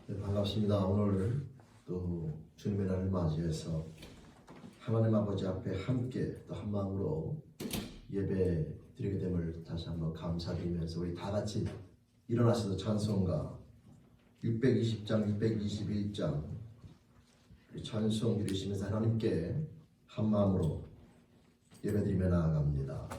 네, 반갑습니다. 오늘 또 주님의 날을 맞이해서 하나님 아버지 앞에 함께 또 한 마음으로 예배 드리게 됨을 다시 한번 감사드리면서 우리 다 같이 일어나셔서 찬송가 620장, 621장 찬송 드리시면서 하나님께 한 마음으로 예배 드리며 나아갑니다.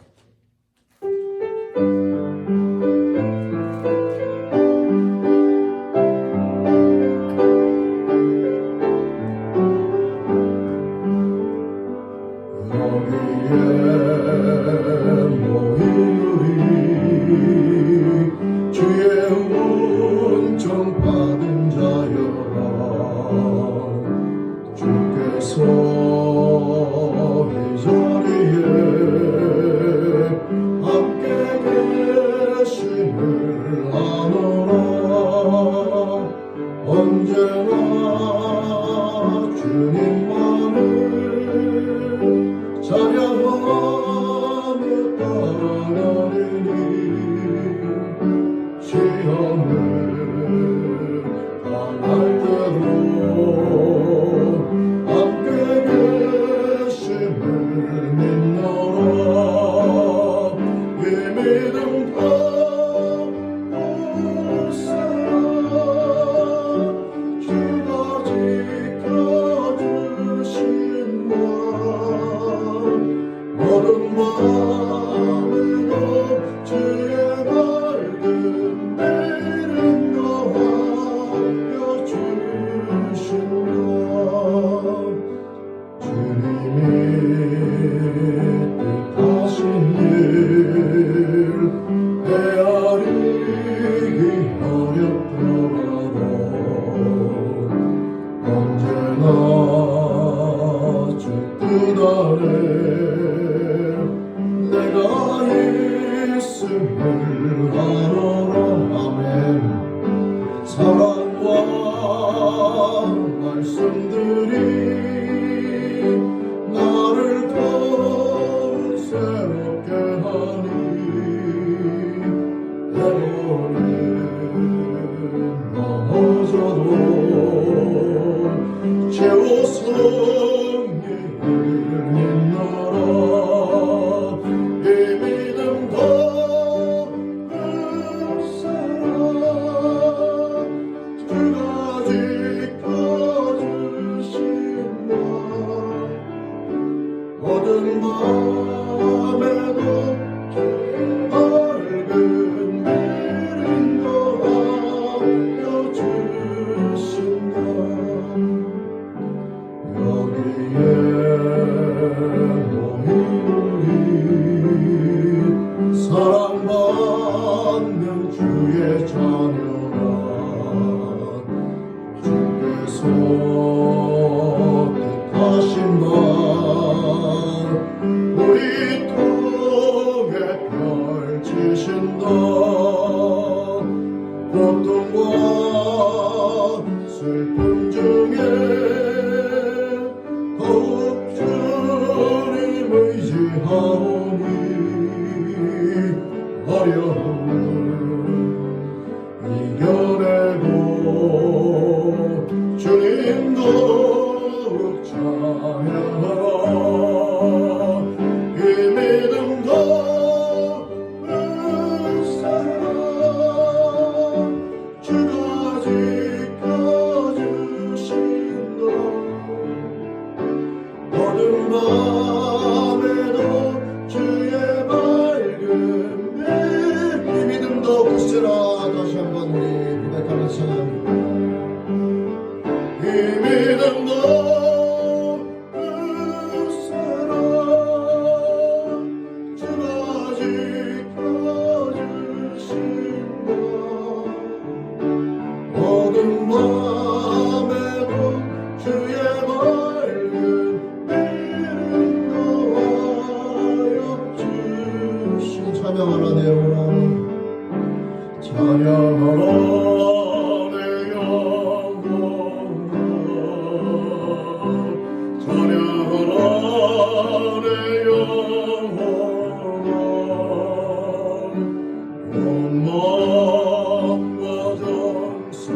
온 마음과 정성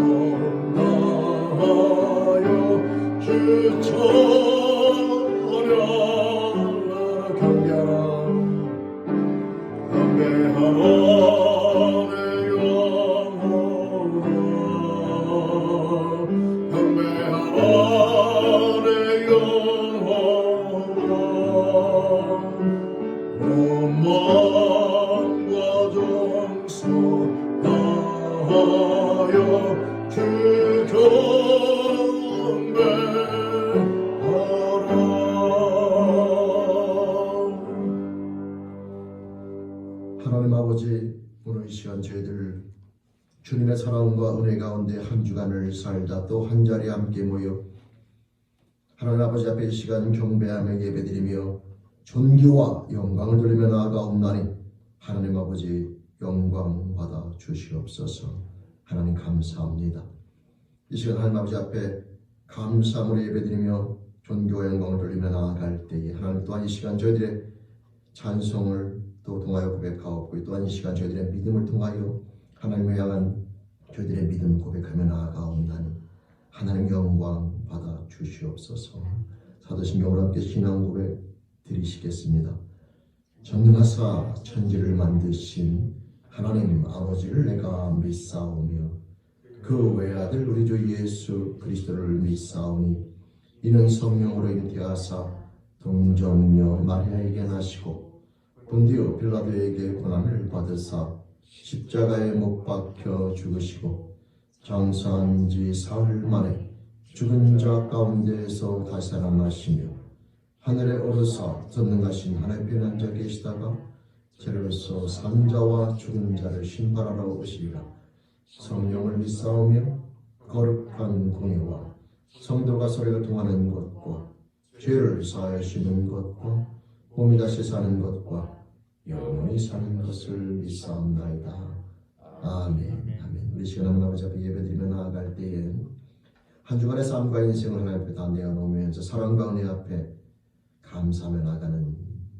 온 마음과 정성 다하여 주 경배하라. 하나님 아버지, 오늘 이 시간 저희들 주님의 사랑과 은혜 가운데 한 주간을 살다 또 한 자리에 함께 모여 하나님 아버지 앞에 이 시간 경배하며 예배드리며 존귀와 영광을 돌리며 나아가옵나니 하나님 아버지 영광 받아 주시옵소서. 하나님 감사합니다. 이 시간 하나님 아버지 앞에 감사함으로 예배드리며 존귀와 영광을 돌리며 나아갈 때에 하나님 또한 이 시간 저희들의 찬송을 또 통하여 고백하옵고 또한 이 시간 저희들의 믿음을 통하여 하나님을 향한 저희들의 믿음 고백하며 나아가옵나니 하나님 영광 받아 주시옵소서. 사도신경으로 함께 신앙 고백 드리시겠습니다. 전능하사 천지를 만드신 하나님 아버지를 내가 믿사오며 그 외아들 우리 주 예수 그리스도를 믿사오니 이는 성령으로 잉태하사 동정녀 마리아에게 나시고 본디오 빌라도에게 고난을 받으사 십자가에 못 박혀 죽으시고 장사한 지 사흘 만에 죽은 자 가운데에서 다시 살아나시며 하늘에 오르사 전능하신 하나님께 앉아 계시다가 저로서 산 자와 죽은 자를 심판하러 오시리라. 성령을 믿사오며 거룩한 공예와 성도가 서로 통하는 것과 죄를 사하시는 것과 몸이 다시 사는 것과 영원히 사는 것을 믿사옵나이다. 아멘. 아멘. 우리 시간 하나님 아버지 앞에 예배드리며 나아갈 때에 한 주간의 삶과 인생을 하나님 앞에 다 내어놓으면서 사랑과 은혜 앞에 감사하며 나가는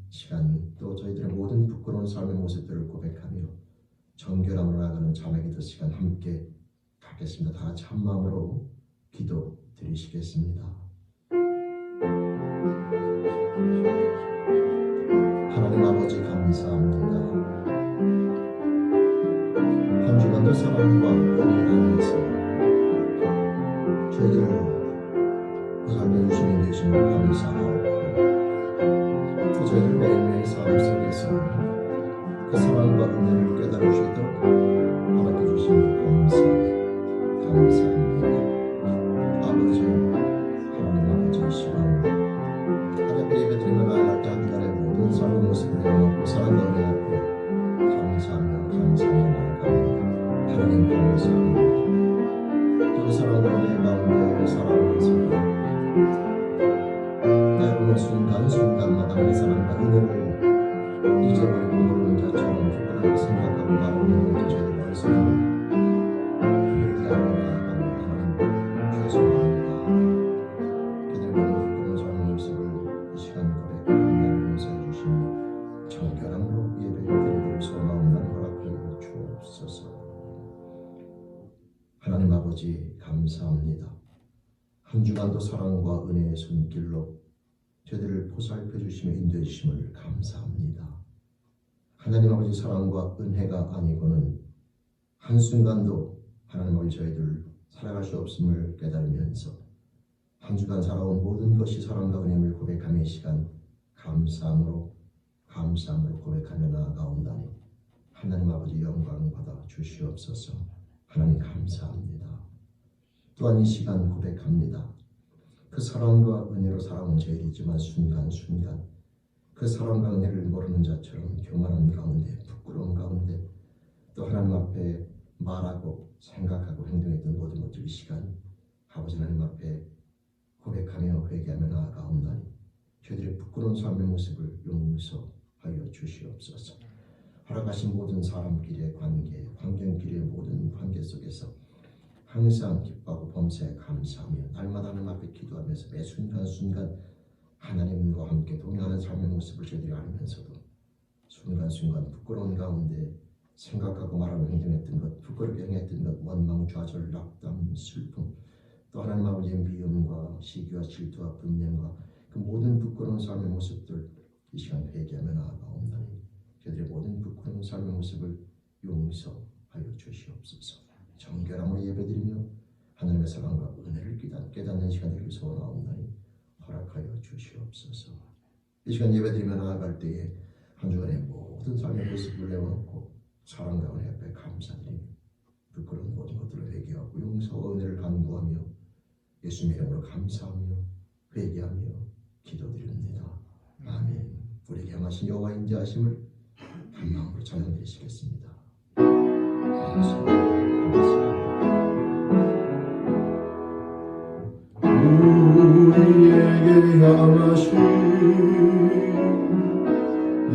시간, 또 저희들의 모든 부끄러운 삶의 모습들을 고백하며 정결함으로 나가는 자매 기도 시간 함께 갖겠습니다. 다 같이 한 마음으로 기도 드리시겠습니다. 하나님 아버지 감사합니다. 한 주간도 사랑과 은혜 안에서 저희들을 삶의 주님이 되심을 감사하고 또 저희들 매일매일 삶 속에서 그 사랑과 은혜를 깨달을 수 있도록 허락해 주시니 감사합니다. 아버지, 하나님 아버지 이 시간 하나님께 예배드리며 나아갈 때 한 주간의 모든 삶의 모습을 내어놓고 사랑과 은혜 앞에 감사하며 나아갑니다. 하나님 감사합니다. 그 사랑과 은혜 가운데 살아가면서 때로는 순간순간마다 그 사랑과 은혜를 잊어버리고 모르는 자처럼 부끄럽게 생각하고 말하는 것도 저희들 어리석은 그렇게 하며 나아갑니다. 하나님 죄송합니다. 그들의 모든 부끄러운 삶의 모습을 이 시간 고백하며 용서해 주시니 정결함으로 예배를 드리기를 소원하옵나니 허락하여 주옵소서. 하나님 아버지 감사합니다. 한 주간도 사랑과 은혜의 손길로 저희들을 보살펴 주시며 인도해 주심을 감사합니다. 하나님 아버지 사랑과 은혜가 아니고는 한순간도 하나님 아버지 저희들 살아갈 수 없음을 깨달으면서 한 주간 살아온 모든 것이 사랑과 은혜를 고백하며 이 시간 감사함으로 고백하며 나아가온다니 하나님 아버지 영광 받아 주시옵소서. 하나님 감사합니다. 또한 이 시간 고백합니다. 그 사랑과 은혜로 살아온 저희이지만 순간순간 그 사랑과 은혜를 모르는 자처럼 교만한 가운데 부끄러운 가운데 또 하나님 앞에 말하고 생각하고 행동했던 모든 것들 이 시간 아버지 하나님 앞에 고백하며 회개하며 나아가옵나니 저희들의 부끄러운 삶의 모습을 용서하여 주시옵소서. 허락하신 모든 사람끼리의 관계, 환경끼리의 모든 관계 속에서 항상 기뻐하고 범사에 감사하며 날마다 하나님 앞에 기도하면서 매 순간순간 하나님과 함께 동행하는 삶의 모습을 저희들이 알면서도 순간순간 부끄러운 가운데 생각하고 말하고 행동했던 것, 부끄럽게 행했던 것, 원망, 좌절, 낙담, 슬픔, 또 하나님 아버지의 미움과 시기와 질투와 분쟁과 그 모든 부끄러운 삶의 모습들 이 시간 회개하며 나아가옵나니 저희들의 모든 부끄러운 삶의 모습을 용서하여 주시옵소서. 정결함으로 예배드리며 하나님의 사랑과 은혜를 깨닫는 시간 되길 소원하옵나니 허락하여 주시옵소서. 이 시간 예배드리며 나아갈 때에 한 주간의 모든 삶의 모습을 내어놓고 사랑 가운데 앞에 감사드리며 부끄러운 모든 것들을 회개하고 용서와 은혜를 간구하며 예수님의 이름으로 감사하며 회개하며 기도드립니다. 아멘. 우리에게 향하신 여호와 인자하심을 한 마음으로 찬양드리시겠습니다. 우리에게 향하신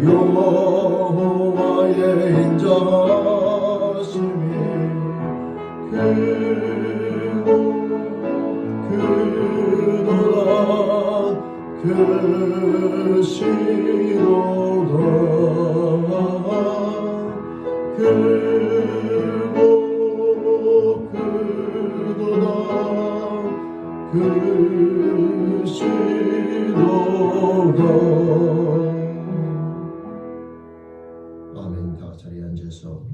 여호와의 인자하심이 크고 크시도다 크고 크도다 크시도다. 아멘. 다 자리에 앉아서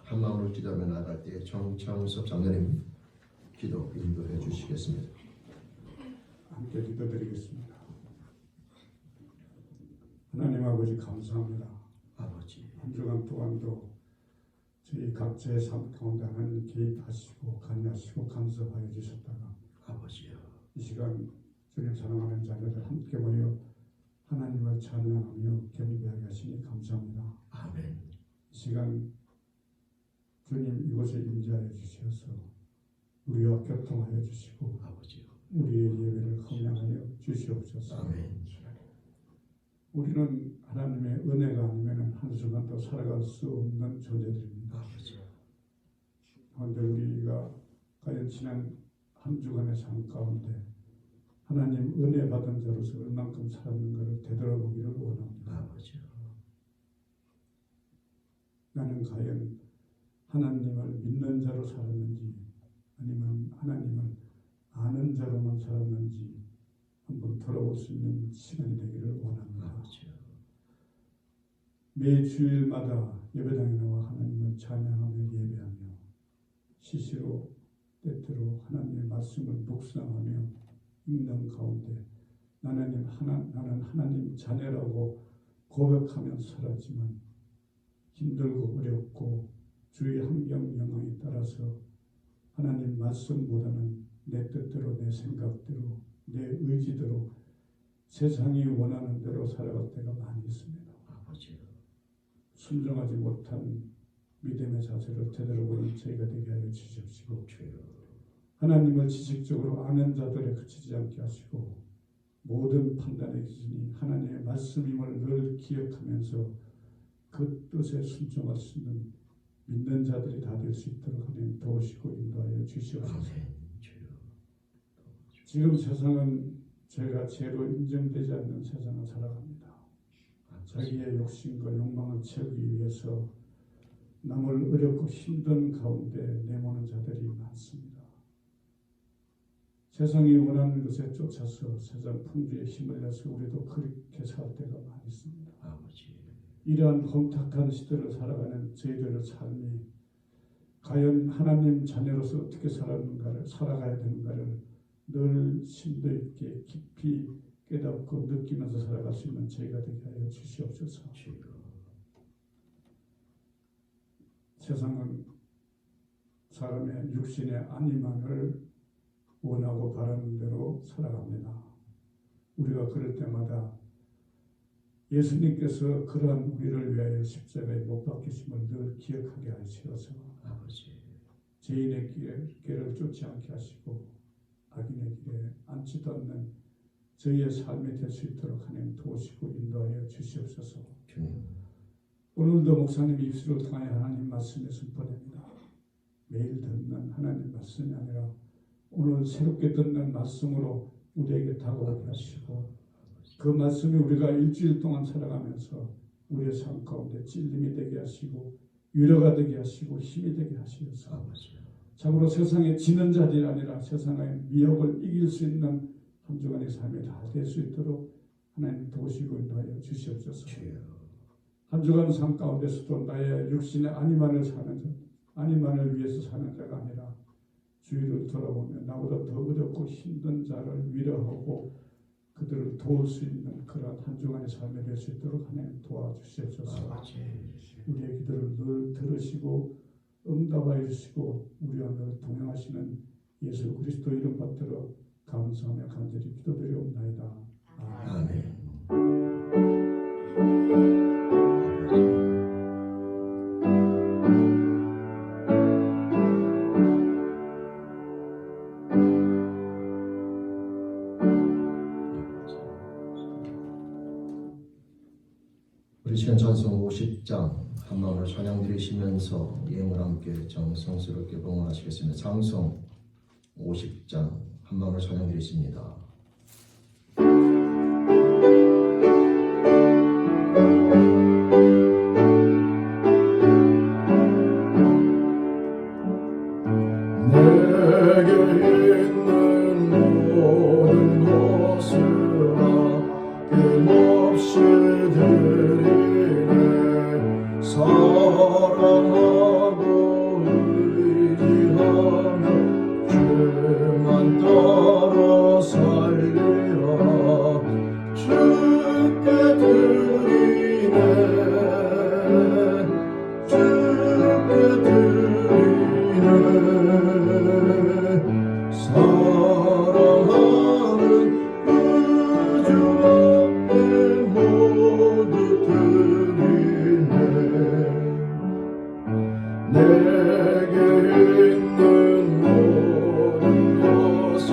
한 마음으로 기도하며 나아갈 때 정창섭 장로님 기도 인도해 주시겠습니다. 함께 기도드리겠습니다. 하나님 아버지 감사합니다. 아버지, 한 주간 동안도 저희 각자의 삶 가운데 하나님 개입하시고 관여하시고 간섭하여 주셨다가 아버지요, 이 시간 주님 사랑하는 자녀들 함께 모여 하나님을 찬양하며 경배하게 하시니 감사합니다. 아멘. 이 시간 주님 이곳에 임재하여 주셔서 우리와 교통하여 주시고 아버지요, 우리의 예배를 헌양하여 주시옵소서. 아멘. 우리는 하나님의 은혜가 아니면 한순간도 살아갈 수 없는 존재들입니다. 아버지, 그런데 우리가 과연 지난 한 주간의 삶 가운데 하나님 은혜 받은 자로서 얼만큼 살았는가를 되돌아보기를 원합니다. 아버지, 나는 과연 하나님을 믿는 자로 살았는지 아니면 하나님을 아는 자로만 살았는지 한번 돌아볼 수 있는 시간이 되기를 원합니다. 아버지, 매 주일마다 예배당에 나와 하나님을 찬양하며 예배하며 시시로 때때로 하나님의 말씀을 묵상하며 읽는 가운데 나는 하나님 자녀라고 고백하며 살았지만 힘들고 어렵고 주의 환경 영향에 따라서 하나님 말씀보다는 내 뜻대로 내 생각대로 내 의지대로 세상이 원하는 대로 살아갈 때가 많이 있습니다. 아버지, 순종하지 못한 믿음의 자세를 되돌아보는 저희가 되게 하여 주십시오. 하나님을 지식적으로 아는 자들에 그치지 않게 하시고 모든 판단의 기준이 하나님의 말씀임을 늘 기억하면서 그 뜻에 순종할 수 있는 믿는 자들이 다 될 수 있도록 하나님 도우시고 인도하여 주시옵소서. 지금 세상은 죄가 죄로 인정되지 않는 세상을 살아갑니다. 자기의 욕심과 욕망을 채우기 위해서 남을 어렵고 힘든 가운데 내모는 자들이 많습니다. 세상이 원하는 것에 쫓아서 세상 풍조에 힘을 내서 우리도 그렇게 살 때가 많이 있습니다. 아버지, 이러한 혼탁한 시대를 살아가는 저희들의 삶이 과연 하나님 자녀로서 어떻게 살아가야 되는가를 늘 심도 있게 깊이 깨닫고 느끼면서 살아갈 수 있는 저희가 되게 하여 주시옵소서. 세상은 사람의 육신의 안위만을 원하고 바라는 대로 살아갑니다. 우리가 그럴 때마다 예수님께서 그러한 우리를 위하여 십자가에 못 박히심을 늘 기억하게 하시어서 아버지, 죄인의 길을 쫓지 않게 하시고 악인의 길에 앉지도 않는 저희의 삶이 될 수 있도록 하나님 도우시고 인도하여 주시옵소서. 오늘도 목사님 입술을 통하여 하나님 말씀을 선포됩니다. 매일 듣는 하나님 말씀이 아니라 오늘 새롭게 듣는 말씀으로 우리에게 다가오게 하시고 그 말씀이 우리가 일주일 동안 살아가면서 우리의 삶 가운데 찔림이 되게 하시고 위로가 되게 하시고 힘이 되게 하시어서 참으로 세상에 지는 자들이 아니라 세상의 미혹을 이길 수 있는 한 주간의 삶이 다 될 수 있도록 하나님 도우시고 인도하여 주시옵소서. 한 주간 삶 가운데서도 나의 육신의 안위만을 위해서 사는 자가 아니라 주위를 돌아보며 나보다 더 어렵고 힘든 자를 위로하고 그들을 도울 수 있는 그런 한 주간의 삶이 될 수 있도록 하나님 도와주시옵소서. 우리의 기도를 늘 들으시고 응답하여 주시고 우리와 늘 동행하시는 예수 그리스도 이름 받들어 감사하며 간절히 기도드리옵나이다. 아멘. 아멘. 우리 시간 찬송 50장 한 마음으로 찬양 드리시면서 예물 함께 정성스럽게 봉헌하시겠습니다. 찬송 50장 한 마음으로 찬양 드리십니다. 내게 있는 모든 것을 아낌없이 드리네. 사랑하고 의지하며 주만 따라 살리라. 주께 드리네. 주께 드리네. 사랑하는 그 주 앞에 모두 드리네. 내게 있는 모든 것을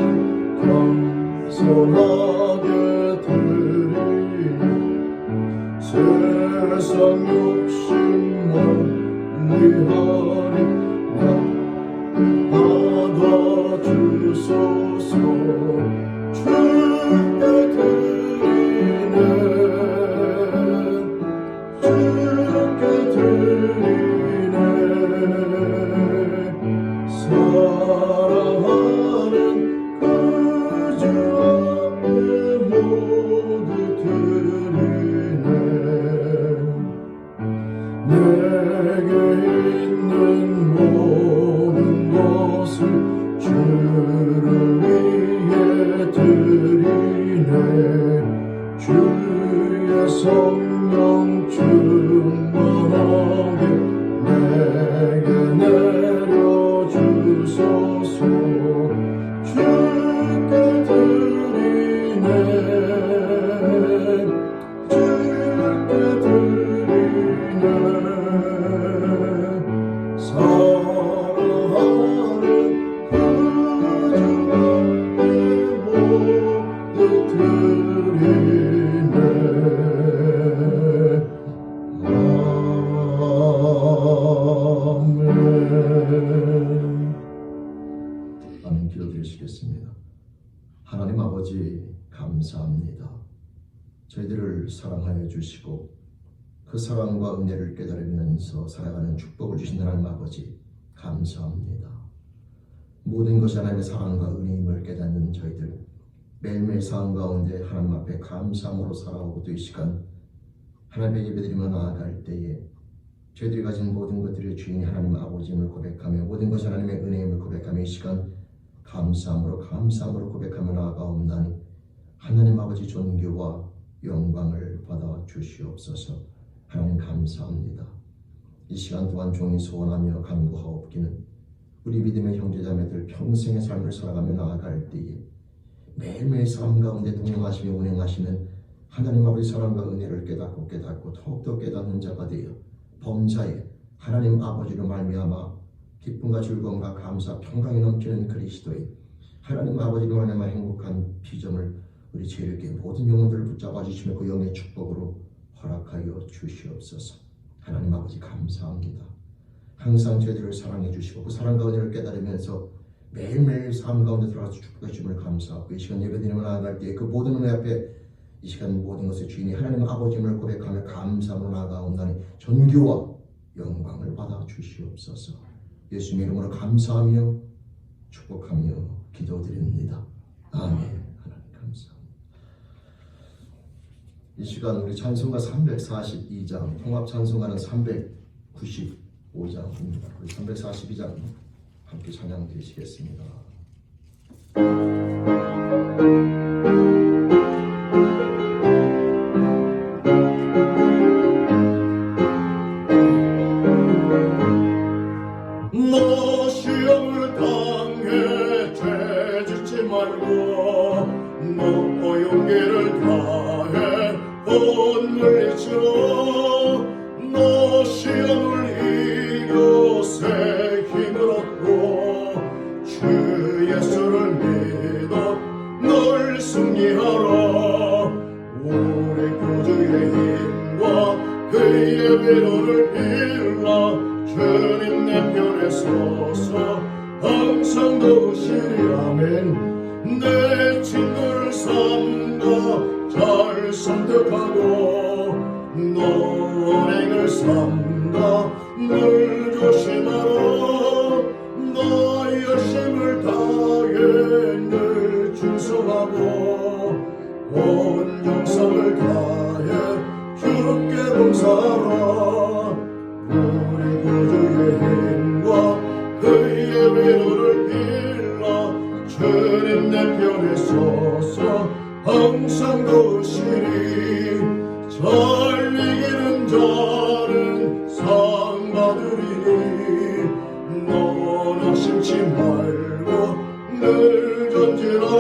겸손하게 드리네. 세상 욕심 멀리하리. 받아주소서. 주께 드리네. 주께 드리네. 사랑하는 그 주 앞에 모두 드리네. 내게 있는 모든 것을 주를 위해 드리네. 주의 성령 충만하게 내게 내려주소서. 주께 드리네. 주께 드리네. 사랑하는 그 주 앞에 모두 드리네. 아멘. 기도드리시겠습니다. 하나님 아버지 감사합니다. 저희들을 사랑하여 주시고 그 사랑과 은혜를 깨달으면서 살아가는 축복을 주신 하나님 아버지 감사합니다. 모든 것이 하나님의 사랑과 은혜임을 깨닫는 저희들 매일매일 삶 가운데 하나님 앞에 감사함으로 살아오고 또 이 시간 하나님의 예배드리며 나아갈 때에 저희들이 가진 모든 것들의 주인이 하나님 아버지임을 고백하며 모든 것이 하나님의 은혜임을 고백하며 이 시간 감사함으로 고백하며 나아가옵나니 하나님 아버지 존귀와 영광을 받아 주시옵소서. 하나님 감사합니다. 이 시간 동안 종이 소원하며 간구하옵기는 우리 믿음의 형제자매들 평생의 삶을 살아가며 나아갈 때에 매일매일 삶 가운데 동행하시며 운행하시는 하나님 아버지 사랑과 은혜를 깨닫고 더욱더 깨닫는 자가 되어 범사에 하나님 아버지로 말미암아 기쁨과 즐거움과 감사 평강이 넘치는 그리스도의 하나님 아버지로 말미암아 행복한 비전을 우리 죄에게 모든 영혼들을 붙잡아 주시며 그 영의 축복으로 허락하여 주시옵소서. 하나님 아버지 감사합니다. 항상 저희들을 사랑해 주시고 그 사랑과 은혜를 깨달으면서 매일매일 삶 가운데 들어가서 축복해 주심을 감사하고 이 시간 예배드리며 나아갈 때 그 모든 은혜 앞에 이 시간 모든 것의 주인이 하나님 아버지임을 고백하며 감사함으로 나아가옵나니 존귀와 영광을 받아 주시옵소서. 예수님 이름으로 감사하며 축복하며 기도드립니다. 아멘. 하나님 감사합니다. 이 시간 우리 찬송가 342장 통합 찬송가는 395장입니다. 우리 342장 함께 찬양 드리시겠습니다. 예수를 믿어 널 승리하라. 우리 구주의 힘과 그의 위로를 빌라. 주님 내 편에 서서 항상 도우시리. 아멘. 내 친구를 삼가 잘 선택하고 너행을 삼가 늘 조심하라. 너 열심을 다해 늘 충성하고 온 정성을 다해 주께 봉사하라. 우리 구주의 힘과 그의 위로를 빌라. 주님 내 편에 서서 항상 도우시리. 잘 이기는 자는 상 받으리니 넌 낙심치 말고 늘 전진하라.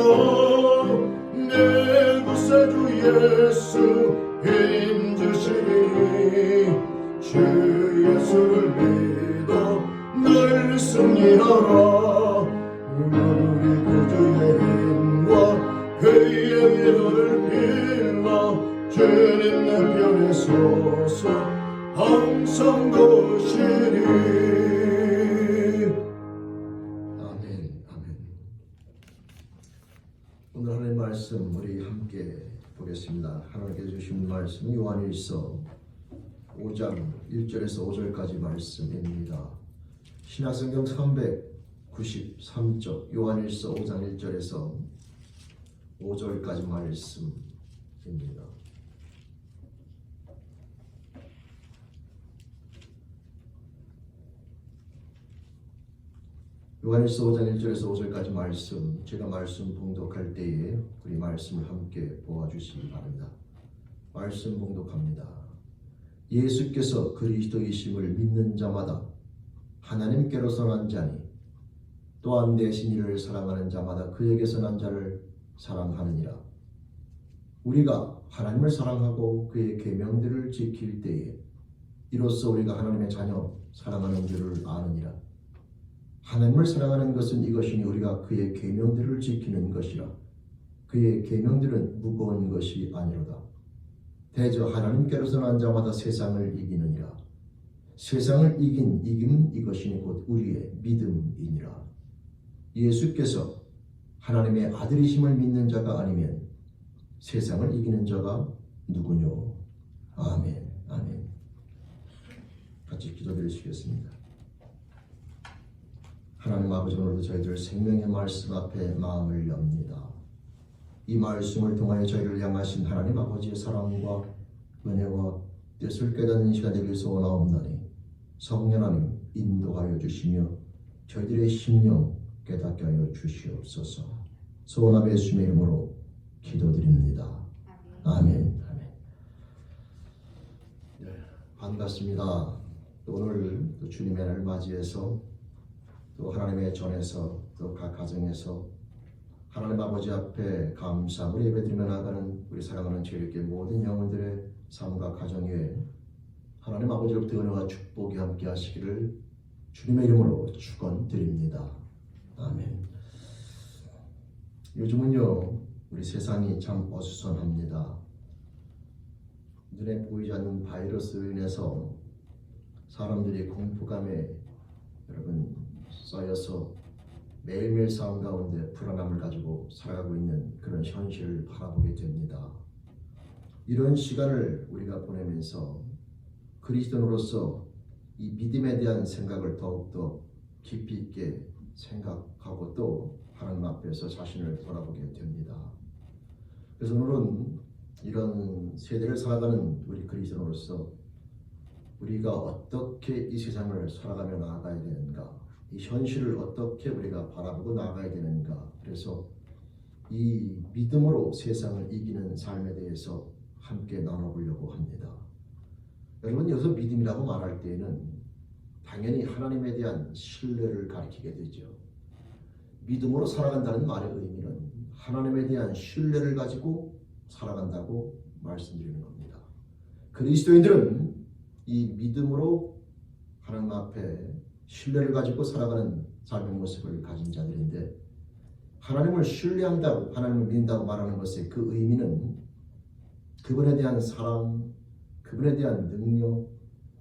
내 구세주 예수 힘 주시니 주 예수를 믿어 늘 승리하라. 우리 구주의 힘과 그의 위로를 빌라. 주님 내 편에 서서 항상 도우시리. 아멘, 아멘. 오늘 하나님의 말씀 우리 함께 보겠습니다. 하나님께 주신 말씀 요한일서 5장 1절에서 5절까지 말씀입니다. 신약성경 393쪽 요한일서 5장 1절에서 5절까지 말씀입니다. 요한일서 5장 1절에서 5절까지 말씀, 제가 말씀 봉독할 때에 우리 말씀을 함께 보아주시기 바랍니다. 말씀 봉독합니다. 예수께서 그리스도이심을 믿는 자마다 하나님께로서 난 자니 또한 대신 이를 사랑하는 자마다 그에게서 난 자를 사랑하느니라. 우리가 하나님을 사랑하고 그의 계명들을 지킬 때에 이로써 우리가 하나님의 자녀 사랑하는 줄을 아느니라. 하나님을 사랑하는 것은 이것이니 우리가 그의 계명들을 지키는 것이라. 그의 계명들은 무거운 것이 아니로다. 대저 하나님께로서 난 자마다 세상을 이기느니라. 세상을 이긴 이김은 이것이니 곧 우리의 믿음이니라. 예수께서 하나님의 아들이심을 믿는 자가 아니면 세상을 이기는 자가 누구뇨? 아멘, 아멘. 같이 기도드리시겠습니다. 하나님 아버지, 오늘도 저희들 생명의 말씀 앞에 마음을 엽니다. 이 말씀을 통하여 저희를 향하신 하나님 아버지의 사랑과 은혜와 뜻을 깨닫는 시간 되길 소원하옵나니 성령 하나님 인도하여 주시며 저희들의 심령 깨닫게 하여 주시옵소서. 소원함의 예수님의 이름으로 기도드립니다. 아멘. 아멘. 네, 반갑습니다. 오늘 또 주님의 날을 맞이해서 또 하나님의 전에서 또 각 가정에서 하나님 아버지 앞에 감사함으로 예배드리며 나아가는 우리 사랑하는 저희에게 모든 영혼들의 삶과 가정 위에 하나님 아버지로부터 은혜와 축복이 함께 하시기를 주님의 이름으로 축원드립니다. 아멘. 요즘은요 우리 세상이 참 어수선합니다. 눈에 보이지 않는 바이러스로 인해서 사람들이 공포감에 여러분 쌓여서 매일매일 싸움 가운데 불안함을 가지고 살아가고 있는 그런 현실을 바라보게 됩니다. 이런 시간을 우리가 보내면서 그리스도인으로서 이 믿음에 대한 생각을 더욱더 깊이 있게 생각하고 또 하나님 앞에서 자신을 돌아보게 됩니다. 그래서 오늘은 이런 세대를 살아가는 우리 그리스도인으로서 우리가 어떻게 이 세상을 살아가며 나아가야 되는가, 이 현실을 어떻게 우리가 바라보고 나아가야 되는가, 그래서 이 믿음으로 세상을 이기는 삶에 대해서 함께 나눠보려고 합니다. 여러분, 여기서 믿음이라고 말할 때에는 당연히 하나님에 대한 신뢰를 가리키게 되죠. 믿음으로 살아간다는 말의 의미는 하나님에 대한 신뢰를 가지고 살아간다고 말씀드리는 겁니다. 그리스도인들은 이 믿음으로 하나님 앞에 신뢰를 가지고 살아가는 삶의 모습을 가진 자들인데 하나님을 신뢰한다고, 하나님을 믿는다고 말하는 것의 그 의미는 그분에 대한 사랑, 그분에 대한 능력,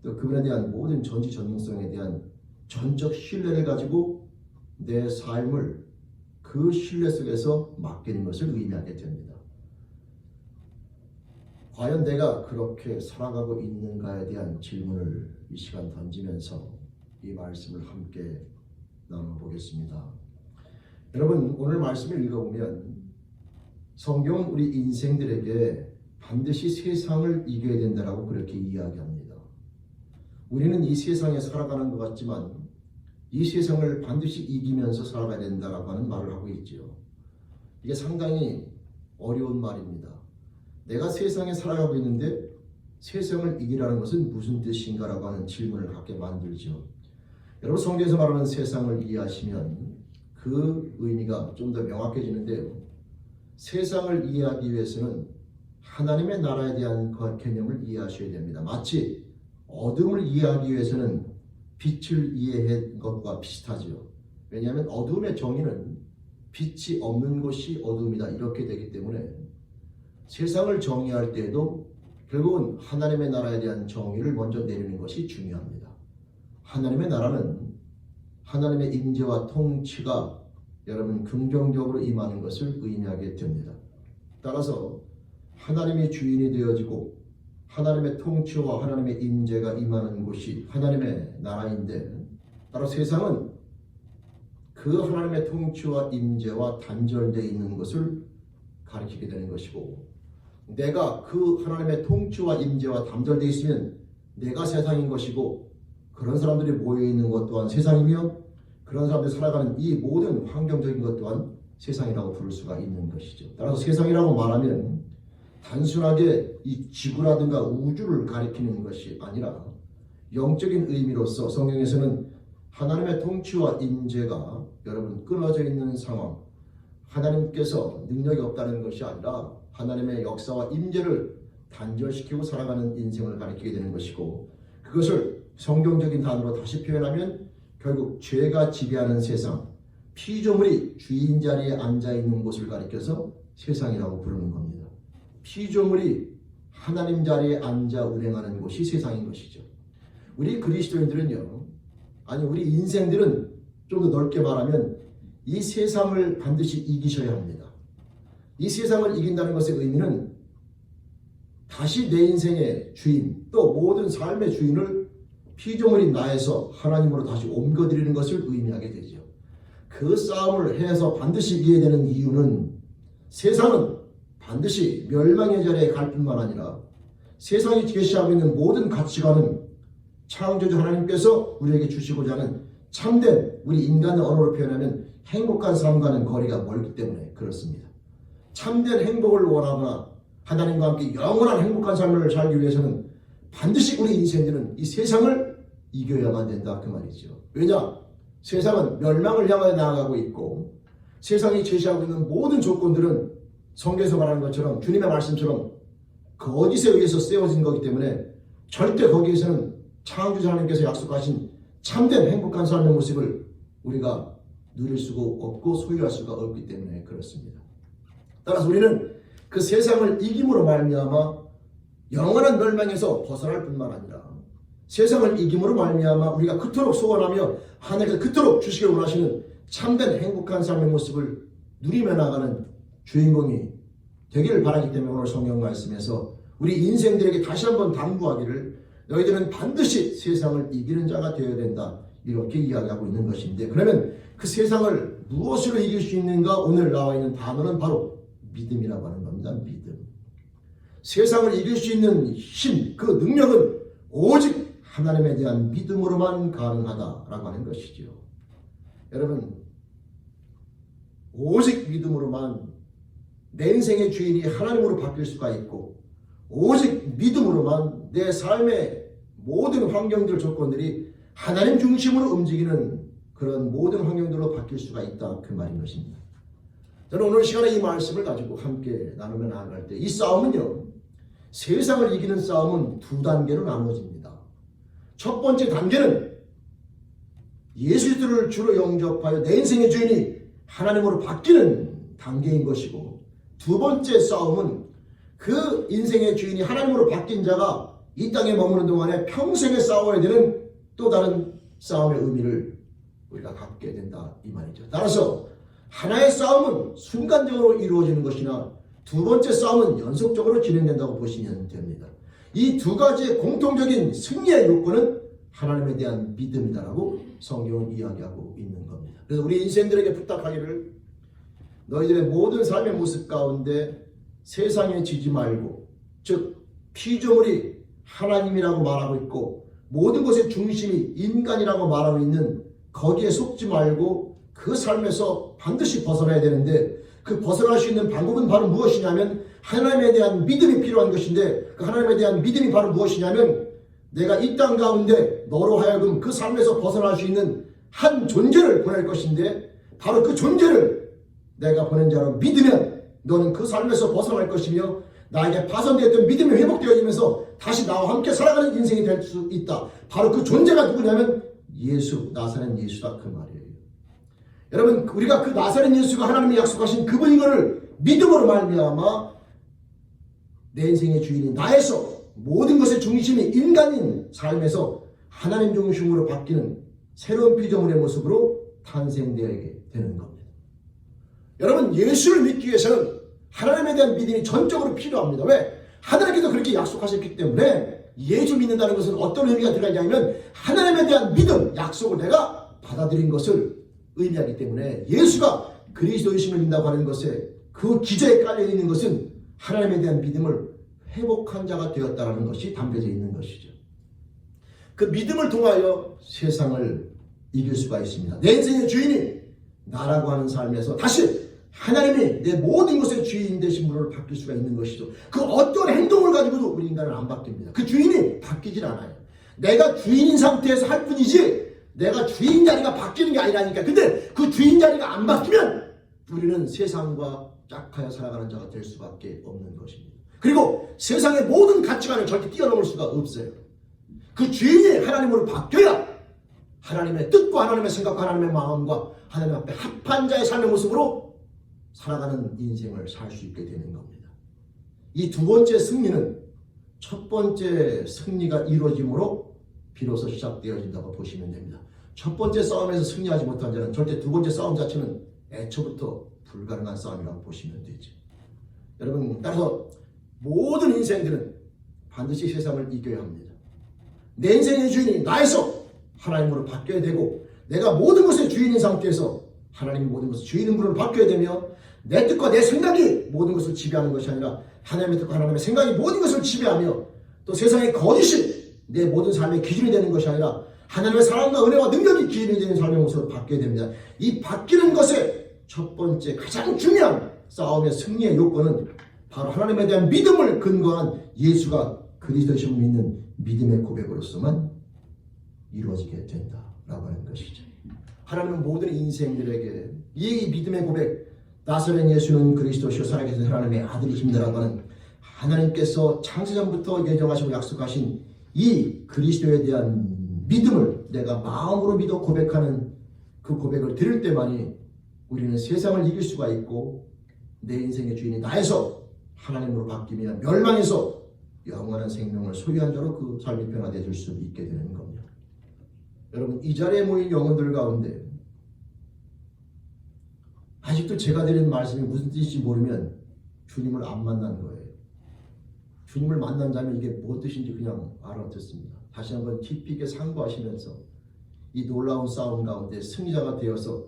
또 그분에 대한 모든 전지전능성에 대한 전적 신뢰를 가지고 내 삶을 그 신뢰 속에서 맡기는 것을 의미하게 됩니다. 과연 내가 그렇게 살아가고 있는가에 대한 질문을 이 시간 던지면서 이 말씀을 함께 나눠보겠습니다. 여러분, 오늘 말씀을 읽어보면 성경은 우리 인생들에게 반드시 세상을 이겨야 된다라고 그렇게 이야기합니다. 우리는 이 세상에 살아가는 것 같지만 이 세상을 반드시 이기면서 살아가야 된다라고 하는 말을 하고 있죠. 이게 상당히 어려운 말입니다. 내가 세상에 살아가고 있는데 세상을 이기라는 것은 무슨 뜻인가라고 하는 질문을 갖게 만들죠. 여러분, 성경에서 말하는 세상을 이해하시면 그 의미가 좀 더 명확해지는데요. 세상을 이해하기 위해서는 하나님의 나라에 대한 개념을 이해하셔야 됩니다. 마치 어둠을 이해하기 위해서는 빛을 이해한 것과 비슷하죠. 왜냐하면 어둠의 정의는 빛이 없는 곳이 어둠이다 이렇게 되기 때문에 세상을 정의할 때에도 결국은 하나님의 나라에 대한 정의를 먼저 내리는 것이 중요합니다. 하나님의 나라는 하나님의 임재와 통치가 여러분 긍정적으로 임하는 것을 의미하게 됩니다. 따라서 하나님이 주인이 되어지고 하나님의 통치와 하나님의 임재가 임하는 곳이 하나님의 나라인데, 따라 세상은 그 하나님의 통치와 임재와 단절되어 있는 것을 가리키게 되는 것이고, 내가 그 하나님의 통치와 임재와 단절되어 있으면 내가 세상인 것이고, 그런 사람들이 모여있는 것 또한 세상이며 그런 사람들이 살아가는 이 모든 환경적인 것 또한 세상이라고 부를 수가 있는 것이죠. 따라서 세상이라고 말하면 단순하게 이 지구라든가 우주를 가리키는 것이 아니라 영적인 의미로서 성경에서는 하나님의 통치와 임재가 여러분 끊어져 있는 상황, 하나님께서 능력이 없다는 것이 아니라 하나님의 역사와 임재를 단절시키고 살아가는 인생을 가리키게 되는 것이고, 그것을 성경적인 단어로 다시 표현하면 결국 죄가 지배하는 세상, 피조물이 주인 자리에 앉아있는 곳을 가리켜서 세상이라고 부르는 겁니다. 피조물이 하나님 자리에 앉아 운행하는 곳이 세상인 것이죠. 우리 그리스도인들은요, 아니 우리 인생들은 좀 더 넓게 말하면 이 세상을 반드시 이기셔야 합니다. 이 세상을 이긴다는 것의 의미는 다시 내 인생의 주인, 또 모든 삶의 주인을 피조물인 나에서 하나님으로 다시 옮겨드리는 것을 의미하게 되죠. 그 싸움을 해서 반드시 이겨야 되는 이유는 세상은 반드시 멸망의 자리에 갈 뿐만 아니라 세상이 제시하고 있는 모든 가치관은 창조주 하나님께서 우리에게 주시고자 하는 참된, 우리 인간의 언어로 표현하면 행복한 삶과는 거리가 멀기 때문에 그렇습니다. 참된 행복을 원하거나 하나님과 함께 영원한 행복한 삶을 살기 위해서는 반드시 우리 인생들은 이 세상을 이겨야만 된다 그 말이죠. 왜냐? 세상은 멸망을 향하여 나아가고 있고 세상이 제시하고 있는 모든 조건들은 성경에서 말하는 것처럼 주님의 말씀처럼 거짓에 의해서 세워진 거기 때문에 절대 거기에서는 창조주 하나님께서 약속하신 참된 행복한 삶의 모습을 우리가 누릴 수가 없고 소유할 수가 없기 때문에 그렇습니다. 따라서 우리는 그 세상을 이김으로 말미암아 영원한 멸망에서 벗어날 뿐만 아니라 세상을 이김으로 말미암아 우리가 그토록 소원하며 하나님께서 그토록 주시길 원하시는 참된 행복한 삶의 모습을 누리며 나가는 주인공이 되기를 바라기 때문에 오늘 성경 말씀에서 우리 인생들에게 다시 한번 당부하기를 너희들은 반드시 세상을 이기는 자가 되어야 된다 이렇게 이야기하고 있는 것인데, 그러면 그 세상을 무엇으로 이길 수 있는가? 오늘 나와 있는 단어는 바로 믿음이라고 하는 겁니다. 믿음. 세상을 이길 수 있는 힘, 그 능력은 오직 하나님에 대한 믿음으로만 가능하다라고 하는 것이죠. 여러분, 오직 믿음으로만 내 인생의 주인이 하나님으로 바뀔 수가 있고, 오직 믿음으로만 내 삶의 모든 환경들 조건들이 하나님 중심으로 움직이는 그런 모든 환경들로 바뀔 수가 있다 그 말인 것입니다. 저는 오늘 시간에 이 말씀을 가지고 함께 나누며 나아갈 때 이 싸움은요, 세상을 이기는 싸움은 두 단계로 나눠집니다. 첫 번째 단계는 예수 그리스도를 주로 영접하여 내 인생의 주인이 하나님으로 바뀌는 단계인 것이고, 두 번째 싸움은 그 인생의 주인이 하나님으로 바뀐 자가 이 땅에 머무는 동안에 평생에 싸워야 되는 또 다른 싸움의 의미를 우리가 갖게 된다 이 말이죠. 따라서 하나의 싸움은 순간적으로 이루어지는 것이나 두 번째 싸움은 연속적으로 진행된다고 보시면 됩니다. 이 두 가지의 공통적인 승리의 요건은 하나님에 대한 믿음이다라고 성경은 이야기하고 있는 겁니다. 그래서 우리 인생들에게 부탁하기를, 너희들의 모든 삶의 모습 가운데 세상에 지지 말고, 즉 피조물이 하나님이라고 말하고 있고 모든 것의 중심이 인간이라고 말하고 있는 거기에 속지 말고 그 삶에서 반드시 벗어나야 되는데, 그 벗어날 수 있는 방법은 바로 무엇이냐면 하나님에 대한 믿음이 필요한 것인데, 그 하나님에 대한 믿음이 바로 무엇이냐면 내가 이 땅 가운데 너로 하여금 그 삶에서 벗어날 수 있는 한 존재를 보낼 것인데, 바로 그 존재를 내가 보낸 자로 믿으면 너는 그 삶에서 벗어날 것이며 나에게 파손되었던 믿음이 회복되어지면서 다시 나와 함께 살아가는 인생이 될 수 있다. 바로 그 존재가 누구냐면 예수, 나사렛 예수다 그 말이에요. 여러분, 우리가 그 나사렛 예수가 하나님이 약속하신 그분인 것을 믿음으로 말미암아 내 인생의 주인이 나에서 모든 것의 중심이 인간인 삶에서 하나님 중심으로 바뀌는 새로운 피조물의 모습으로 탄생되게 되는 겁니다. 여러분, 예수를 믿기 위해서는 하나님에 대한 믿음이 전적으로 필요합니다. 왜? 하나님께서 그렇게 약속하셨기 때문에. 예수 믿는다는 것은 어떤 의미가 들어가냐면 하나님에 대한 믿음, 약속을 내가 받아들인 것을 의미하기 때문에, 예수가 그리스도이심을 믿는다고 하는 것에 그 기저에 깔려있는 것은 하나님에 대한 믿음을 회복한 자가 되었다는 것이 담겨져 있는 것이죠. 그 믿음을 통하여 세상을 이길 수가 있습니다. 내 인생의 주인이 나라고 하는 삶에서 다시 하나님이 내 모든 것의 주인 되신 분으로 바뀔 수가 있는 것이죠. 그 어떤 행동을 가지고도 우리 인간은 안 바뀝니다. 그 주인이 바뀌질 않아요. 내가 주인인 상태에서 할 뿐이지 내가 주인 자리가 바뀌는 게 아니라니까. 근데 그 주인 자리가 안 바뀌면 우리는 세상과 짝하여 살아가는 자가 될 수밖에 없는 것입니다. 그리고 세상의 모든 가치관을 절대 뛰어넘을 수가 없어요. 그 주인이 하나님으로 바뀌어야 하나님의 뜻과 하나님의 생각과 하나님의 마음과 하나님 앞에 합한 자의 삶의 모습으로 살아가는 인생을 살 수 있게 되는 겁니다. 이 두 번째 승리는 첫 번째 승리가 이루어짐으로 비로소 시작되어진다고 보시면 됩니다. 첫 번째 싸움에서 승리하지 못한 자는 절대 두 번째 싸움 자체는 애초부터 불가능한 싸움이라고 보시면 되죠. 여러분, 따라서 모든 인생들은 반드시 세상을 이겨야 합니다. 내 인생의 주인이 나에서 하나님으로 바뀌어야 되고, 내가 모든 것의 주인인 상태에서 하나님이 모든 것을 주인인 분으로 바뀌어야 되며, 내 뜻과 내 생각이 모든 것을 지배하는 것이 아니라 하나님의 뜻과 하나님의 생각이 모든 것을 지배하며, 또 세상의 거짓이 내 모든 삶의 기준이 되는 것이 아니라 하나님의 사랑과 은혜와 능력이 기준이 되는 삶의 모습으로 바뀌어야 됩니다. 이 바뀌는 것의 첫 번째 가장 중요한 싸움의 승리의 요건은 바로 하나님에 대한 믿음을 근거한 예수가 그리스도이심을 믿는 믿음의 고백으로서만 이루어지게 된다라고 하는 것이죠. 하나님은 모든 인생들에게 이 믿음의 고백, 나사렛 예수는 그리스도시요 살아계신 하나님의 아들이십니다라고 하는 하나님께서 창세전부터 예정하시고 약속하신 이 그리스도에 대한 믿음을 내가 마음으로 믿어 고백하는 그 고백을 들을 때만이 우리는 세상을 이길 수가 있고, 내 인생의 주인이 나에서 하나님으로 바뀌며 멸망에서 영원한 생명을 소유한 자로 그 삶이 변화되어질 수 있게 되는 겁니다. 여러분, 이 자리에 모인 영혼들 가운데 아직도 제가 드린 말씀이 무슨 뜻인지 모르면 주님을 안 만난 거예요. 주님을 만난 자면 이게 무슨 뜻인지 그냥 알아듣습니다. 다시 한번 깊이 있게 상고하시면서 이 놀라운 싸움 가운데 승리자가 되어서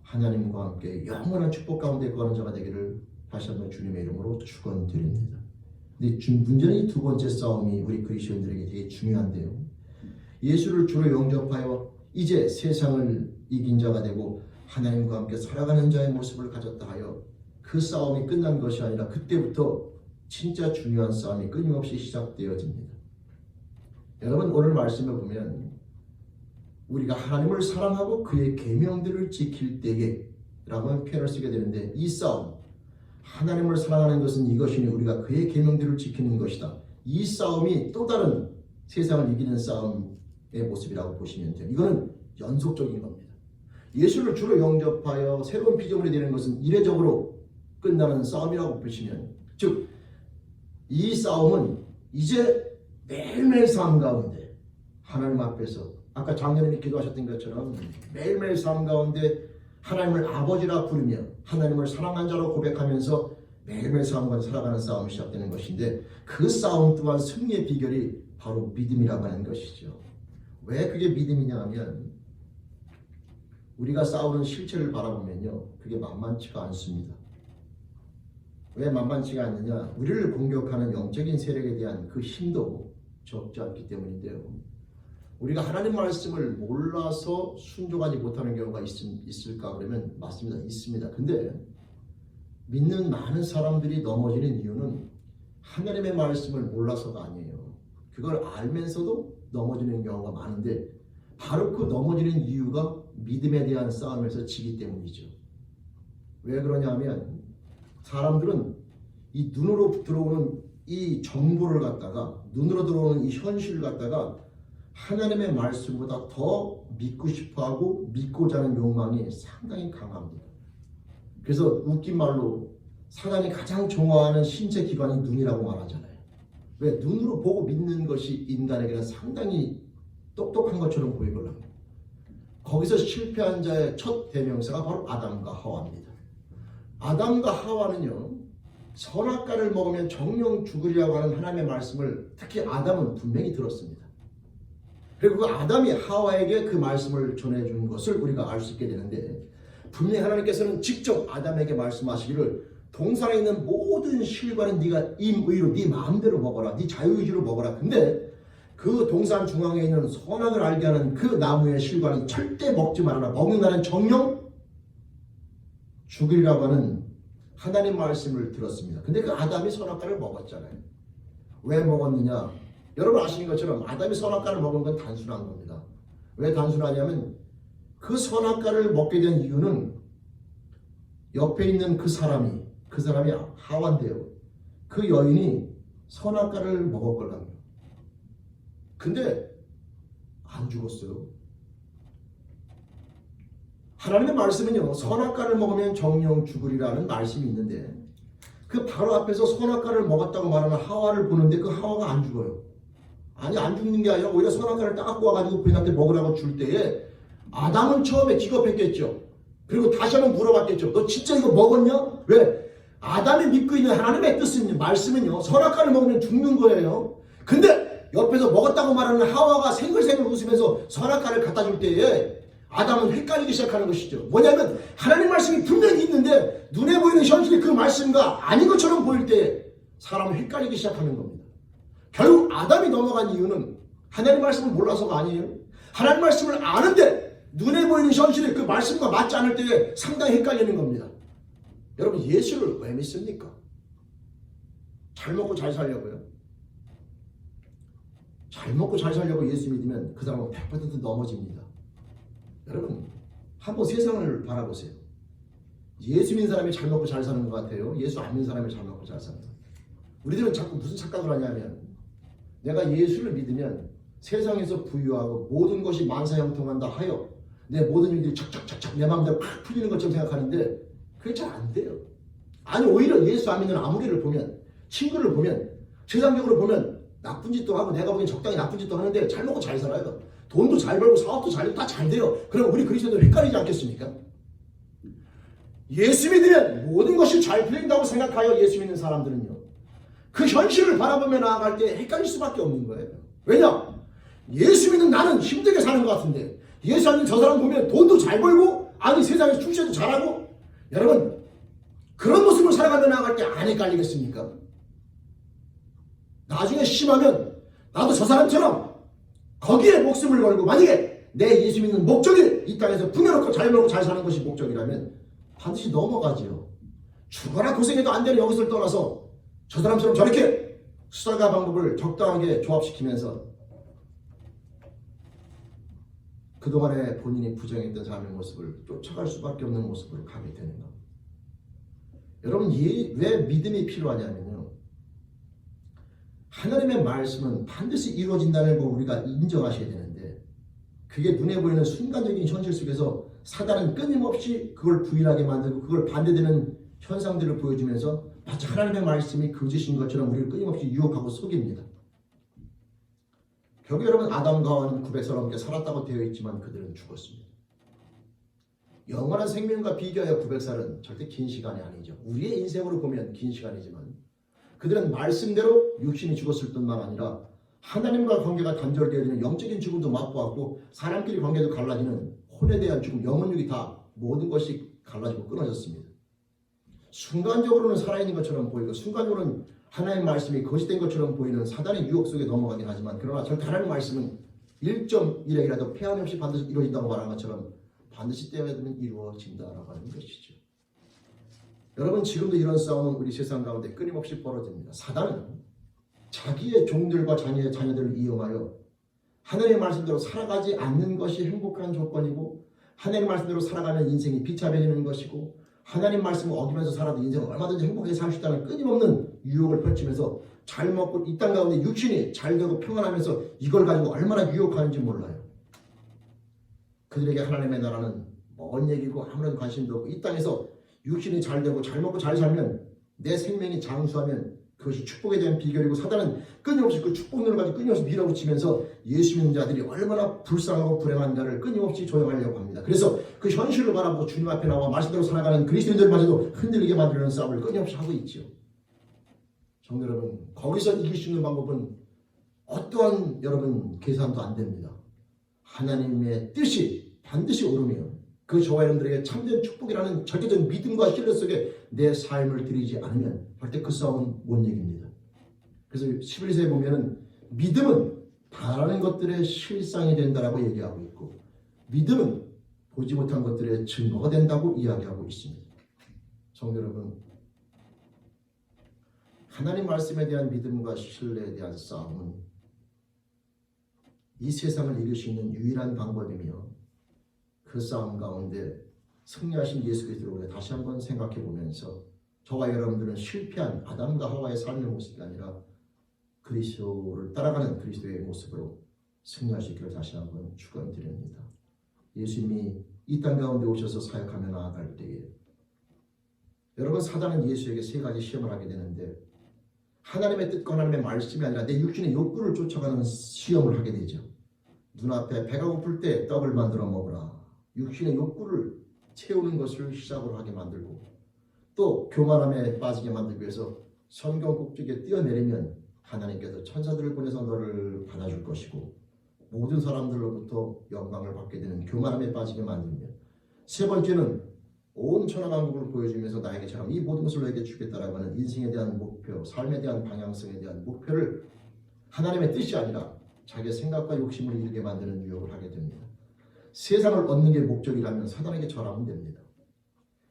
하나님과 함께 영원한 축복 가운데 거하는 자가 되기를 다시 한번 주님의 이름으로 축원드립니다. 근데 문제는 이 두 번째 싸움이 우리 그리스도인들에게 되게 중요한데요. 예수를 주로 영접하여 이제 세상을 이긴 자가 되고 하나님과 함께 살아가는 자의 모습을 가졌다 하여 그 싸움이 끝난 것이 아니라 그때부터 진짜 중요한 싸움이 끊임없이 시작되어집니다. 여러분, 오늘 말씀을 보면 우리가 하나님을 사랑하고 그의 계명들을 지킬 때에 라고 표현을 쓰게 되는데, 이 싸움, 하나님을 사랑하는 것은 이것이니 우리가 그의 계명들을 지키는 것이다. 이 싸움이 또 다른 세상을 이기는 싸움의 모습이라고 보시면 돼요. 이거는 연속적인 겁니다. 예수를 주로 영접하여 새로운 피조물이 되는 것은 이례적으로 끝나는 싸움이라고 보시면, 즉 이 싸움은 이제 매일매일 삶 가운데 하나님 앞에서 아까 장로님이 기도하셨던 것처럼 매일매일 삶 가운데 하나님을 아버지라 부르며 하나님을 사랑한 자로 고백하면서 매일매일 삶 가운데 살아가는 싸움이 시작되는 것인데, 그 싸움 또한 승리의 비결이 바로 믿음이라고 하는 것이죠. 왜 그게 믿음이냐 하면, 우리가 싸우는 실체를 바라보면요, 그게 만만치가 않습니다. 왜 만만치가 않느냐? 우리를 공격하는 영적인 세력에 대한 그 힘도 적지 않기 때문인데요. 우리가 하나님 말씀을 몰라서 순종하지 못하는 경우가 있을까 그러면 맞습니다. 있습니다. 근데 믿는 많은 사람들이 넘어지는 이유는 하나님의 말씀을 몰라서가 아니에요. 그걸 알면서도 넘어지는 경우가 많은데, 바로 그 넘어지는 이유가 믿음에 대한 싸움에서 지기 때문이죠. 왜 그러냐면, 사람들은 이 눈으로 들어오는 이 정보를 갖다가, 눈으로 들어오는 이 현실을 갖다가 하나님의 말씀보다 더 믿고 싶어하고 믿고자 하는 욕망이 상당히 강합니다. 그래서 웃긴 말로 사단이 가장 좋아하는 신체 기관이 눈이라고 말하잖아요. 왜? 눈으로 보고 믿는 것이 인간에게는 상당히 똑똑한 것처럼 보이거든요. 거기서 실패한 자의 첫 대명사가 바로 아담과 하와입니다. 아담과 하와는요, 선악과를 먹으면 정령 죽으리라고 하는 하나님의 말씀을 특히 아담은 분명히 들었습니다. 그리고 그 아담이 하와에게 그 말씀을 전해준 것을 우리가 알 수 있게 되는데, 분명히 하나님께서는 직접 아담에게 말씀하시기를, 동산에 있는 모든 실과는 네가 임의로 네 마음대로 먹어라, 네 자유의지로 먹어라. 근데 그 동산 중앙에 있는 선악을 알게 하는 그 나무의 실과는 절대 먹지 말아라. 먹는 날은 정령 죽으리라고 하는 하나님 말씀을 들었습니다. 근데 그 아담이 선악과를 먹었잖아요. 왜 먹었느냐? 여러분 아시는 것처럼 아담이 선악과를 먹은 건 단순한 겁니다. 왜 단순하냐면, 그 선악과를 먹게 된 이유는 옆에 있는 그 사람이 하와인데요, 그 여인이 선악과를 먹었거든요. 근데 안 죽었어요. 하나님의 말씀은요, 선악과를 먹으면 정령 죽으리라는 말씀이 있는데, 그 바로 앞에서 선악과를 먹었다고 말하는 하와를 보는데 그 하와가 안 죽어요. 아니, 안 죽는 게 아니라 오히려 선악과를 따갖고 와가지고 부인한테 먹으라고 줄 때에 아담은 처음에 기겁했겠죠. 그리고 다시 한번 물어봤겠죠. 너 진짜 이거 먹었냐? 왜? 아담이 믿고 있는 하나님의 뜻은, 말씀은요, 선악과를 먹으면 죽는 거예요. 근데 옆에서 먹었다고 말하는 하와가 생글생글 웃으면서 선악과를 갖다 줄 때에 아담은 헷갈리기 시작하는 것이죠. 뭐냐면, 하나님 말씀이 분명히 있는데 눈에 보이는 현실이 그 말씀과 아닌 것처럼 보일 때 사람은 헷갈리기 시작하는 겁니다. 결국 아담이 넘어간 이유는 하나님 말씀을 몰라서가 아니에요. 하나님 말씀을 아는데 눈에 보이는 현실이 그 말씀과 맞지 않을 때에 상당히 헷갈리는 겁니다. 여러분, 예수를 왜 믿습니까? 잘 먹고 잘 살려고요. 잘 먹고 잘 살려고 예수 믿으면 그 사람은 100% 넘어집니다. 여러분, 한번 세상을 바라보세요. 예수 믿는 사람이 잘 먹고 잘 사는 것 같아요? 예수 안 믿는 사람이 잘 먹고 잘 사는 것 같아요? 우리들은 자꾸 무슨 착각을 하냐면, 내가 예수를 믿으면 세상에서 부유하고 모든 것이 만사형통한다 하여 내 모든 일들이 착착착착 내 마음대로 팍 풀리는 것처럼 생각하는데, 그게 잘 안 돼요. 아니, 오히려 예수 안 믿는 아무리를 보면, 친구를 보면, 세상적으로 보면 나쁜 짓도 하고 내가 보기엔 적당히 나쁜 짓도 하는데 잘 먹고 잘 살아요. 돈도 잘 벌고 사업도 잘 되고 다 잘 돼요. 그럼 우리 그리스도인들 헷갈리지 않겠습니까? 예수 믿으면 모든 것이 잘 풀린다고 생각하여 예수 믿는 사람들은요, 그 현실을 바라보며 나아갈 때 헷갈릴 수밖에 없는 거예요. 왜냐? 예수 믿는 나는 힘들게 사는 것 같은데 예수 안 믿는 저 사람 보면 돈도 잘 벌고, 아니 세상에서 출세도 잘하고. 여러분, 그런 모습을 살아가며 나아갈 때 안 헷갈리겠습니까? 나중에 심하면 나도 저 사람처럼 거기에 목숨을 걸고, 만약에 내 예수 믿는 목적이 이 땅에서 풍요롭고 잘 먹고 잘 사는 것이 목적이라면 반드시 넘어가지요. 죽어라 고생해도 안 되는 여기서를 떠나서 저 사람처럼 저렇게 수단과 방법을 적당하게 조합시키면서 그동안에 본인이 부정했던 삶의 모습을 쫓아갈 수밖에 없는 모습으로 가게 되는 겁니다. 여러분, 왜 믿음이 필요하냐면요, 하나님의 말씀은 반드시 이루어진다는 걸 우리가 인정하셔야 되는데, 그게 눈에 보이는 순간적인 현실 속에서 사단은 끊임없이 그걸 부인하게 만들고 그걸 반대되는 현상들을 보여주면서 마치 하나님의 말씀이 거짓인 것처럼 우리를 끊임없이 유혹하고 속입니다. 결국 여러분 아담과 하와는 900살 넘게 살았다고 되어 있지만 그들은 죽었습니다. 영원한 생명과 비교하여 900살은 절대 긴 시간이 아니죠. 우리의 인생으로 보면 긴 시간이지만 그들은 말씀대로 육신이 죽었을 뿐만 아니라 하나님과 관계가 단절되어 있는 영적인 죽음도 맛보았고 사람끼리 관계도 갈라지는 혼에 대한 죽음, 영혼육이 다 모든 것이 갈라지고 끊어졌습니다. 순간적으로는 살아있는 것처럼 보이고 순간적으로는 하나님의 말씀이 거짓된 것처럼 보이는 사단의 유혹 속에 넘어가긴 하지만 그러나 절대 하나님의 말씀은 1.1핵이라도 폐함 없이 반드시 이루어진다고 말하는 것처럼 반드시 때에 되면 이루어진다라고 하는 것이죠. 여러분 지금도 이런 싸움은 우리 세상 가운데 끊임없이 벌어집니다. 사단은 자기의 종들과 자녀들을 이용하여 하나님의 말씀대로 살아가지 않는 것이 행복한 조건이고 하나님의 말씀대로 살아가면 인생이 비참해지는 것이고 하나님 말씀을 어기면서 살아도 인생을 얼마든지 행복하게 살 수 있다는 끊임없는 유혹을 펼치면서 잘 먹고 이 땅 가운데 육신이 잘 되고 평안하면서 이걸 가지고 얼마나 유혹하는지 몰라요. 그들에게 하나님의 나라는 먼 얘기고 아무런 관심도 없고 이 땅에서 육신이 잘 되고 잘 먹고 잘 살면 내 생명이 장수하면 그것이 축복에 대한 비결이고 사단은 끊임없이 그 축복론을 가지고 끊임없이 밀어붙이면서 예수 믿는 자들이 얼마나 불쌍하고 불행한가를 끊임없이 조용하려고 합니다. 그래서 그 현실을 바라보고 주님 앞에 나와 말씀대로 살아가는 그리스도인들마저도 흔들리게 만드는 싸움을 끊임없이 하고 있죠. 성도 여러분, 거기서 이길 수 있는 방법은 어떠한 여러분 계산도 안 됩니다. 하나님의 뜻이 반드시 오르며 그 저와 여러분들에게 참된 축복이라는 절대적 믿음과 신뢰 속에 내 삶을 드리지 않으면 절대 그 싸움은 못 이깁니다. 그래서 11세에 보면은 믿음은 바라는 것들의 실상이 된다라고 얘기하고 있고 믿음은 보지 못한 것들의 증거가 된다고 이야기하고 있습니다. 성도 여러분, 하나님 말씀에 대한 믿음과 신뢰에 대한 싸움은 이 세상을 이길 수 있는 유일한 방법이며 그 싸움 가운데 승리하신 예수 그리스도를 우리가 다시 한번 생각해 보면서 저와 여러분들은 실패한 아담과 하와의 삶의 모습이 아니라 그리스도를 따라가는 그리스도의 모습으로 승리할 수 있기를 다시 한번 축원드립니다. 예수님이 이 땅 가운데 오셔서 사역하며 나아갈 때에 여러분 사단은 예수에게 세 가지 시험을 하게 되는데 하나님의 뜻과 하나님의 말씀이 아니라 내 육신의 욕구를 쫓아가는 시험을 하게 되죠. 눈앞에 배가 고플 때 떡을 만들어 먹으라. 육신의 욕구를 채우는 것을 시작으로 하게 만들고 또 교만함에 빠지게 만들기 위해서 성경 꼭지에 뛰어내리면 하나님께서 천사들을 보내서 너를 받아줄 것이고 모든 사람들로부터 영광을 받게 되는 교만함에 빠지게 만들며 세 번째는 온 천하만국을 보여주면서 나에게처럼 이 모든 것을 너에게 주겠다라고 하는 인생에 대한 목표, 삶에 대한 방향성에 대한 목표를 하나님의 뜻이 아니라 자기의 생각과 욕심을 이루게 만드는 유혹을 하게 됩니다. 세상을 얻는 게 목적이라면 사단에게 절하면 됩니다.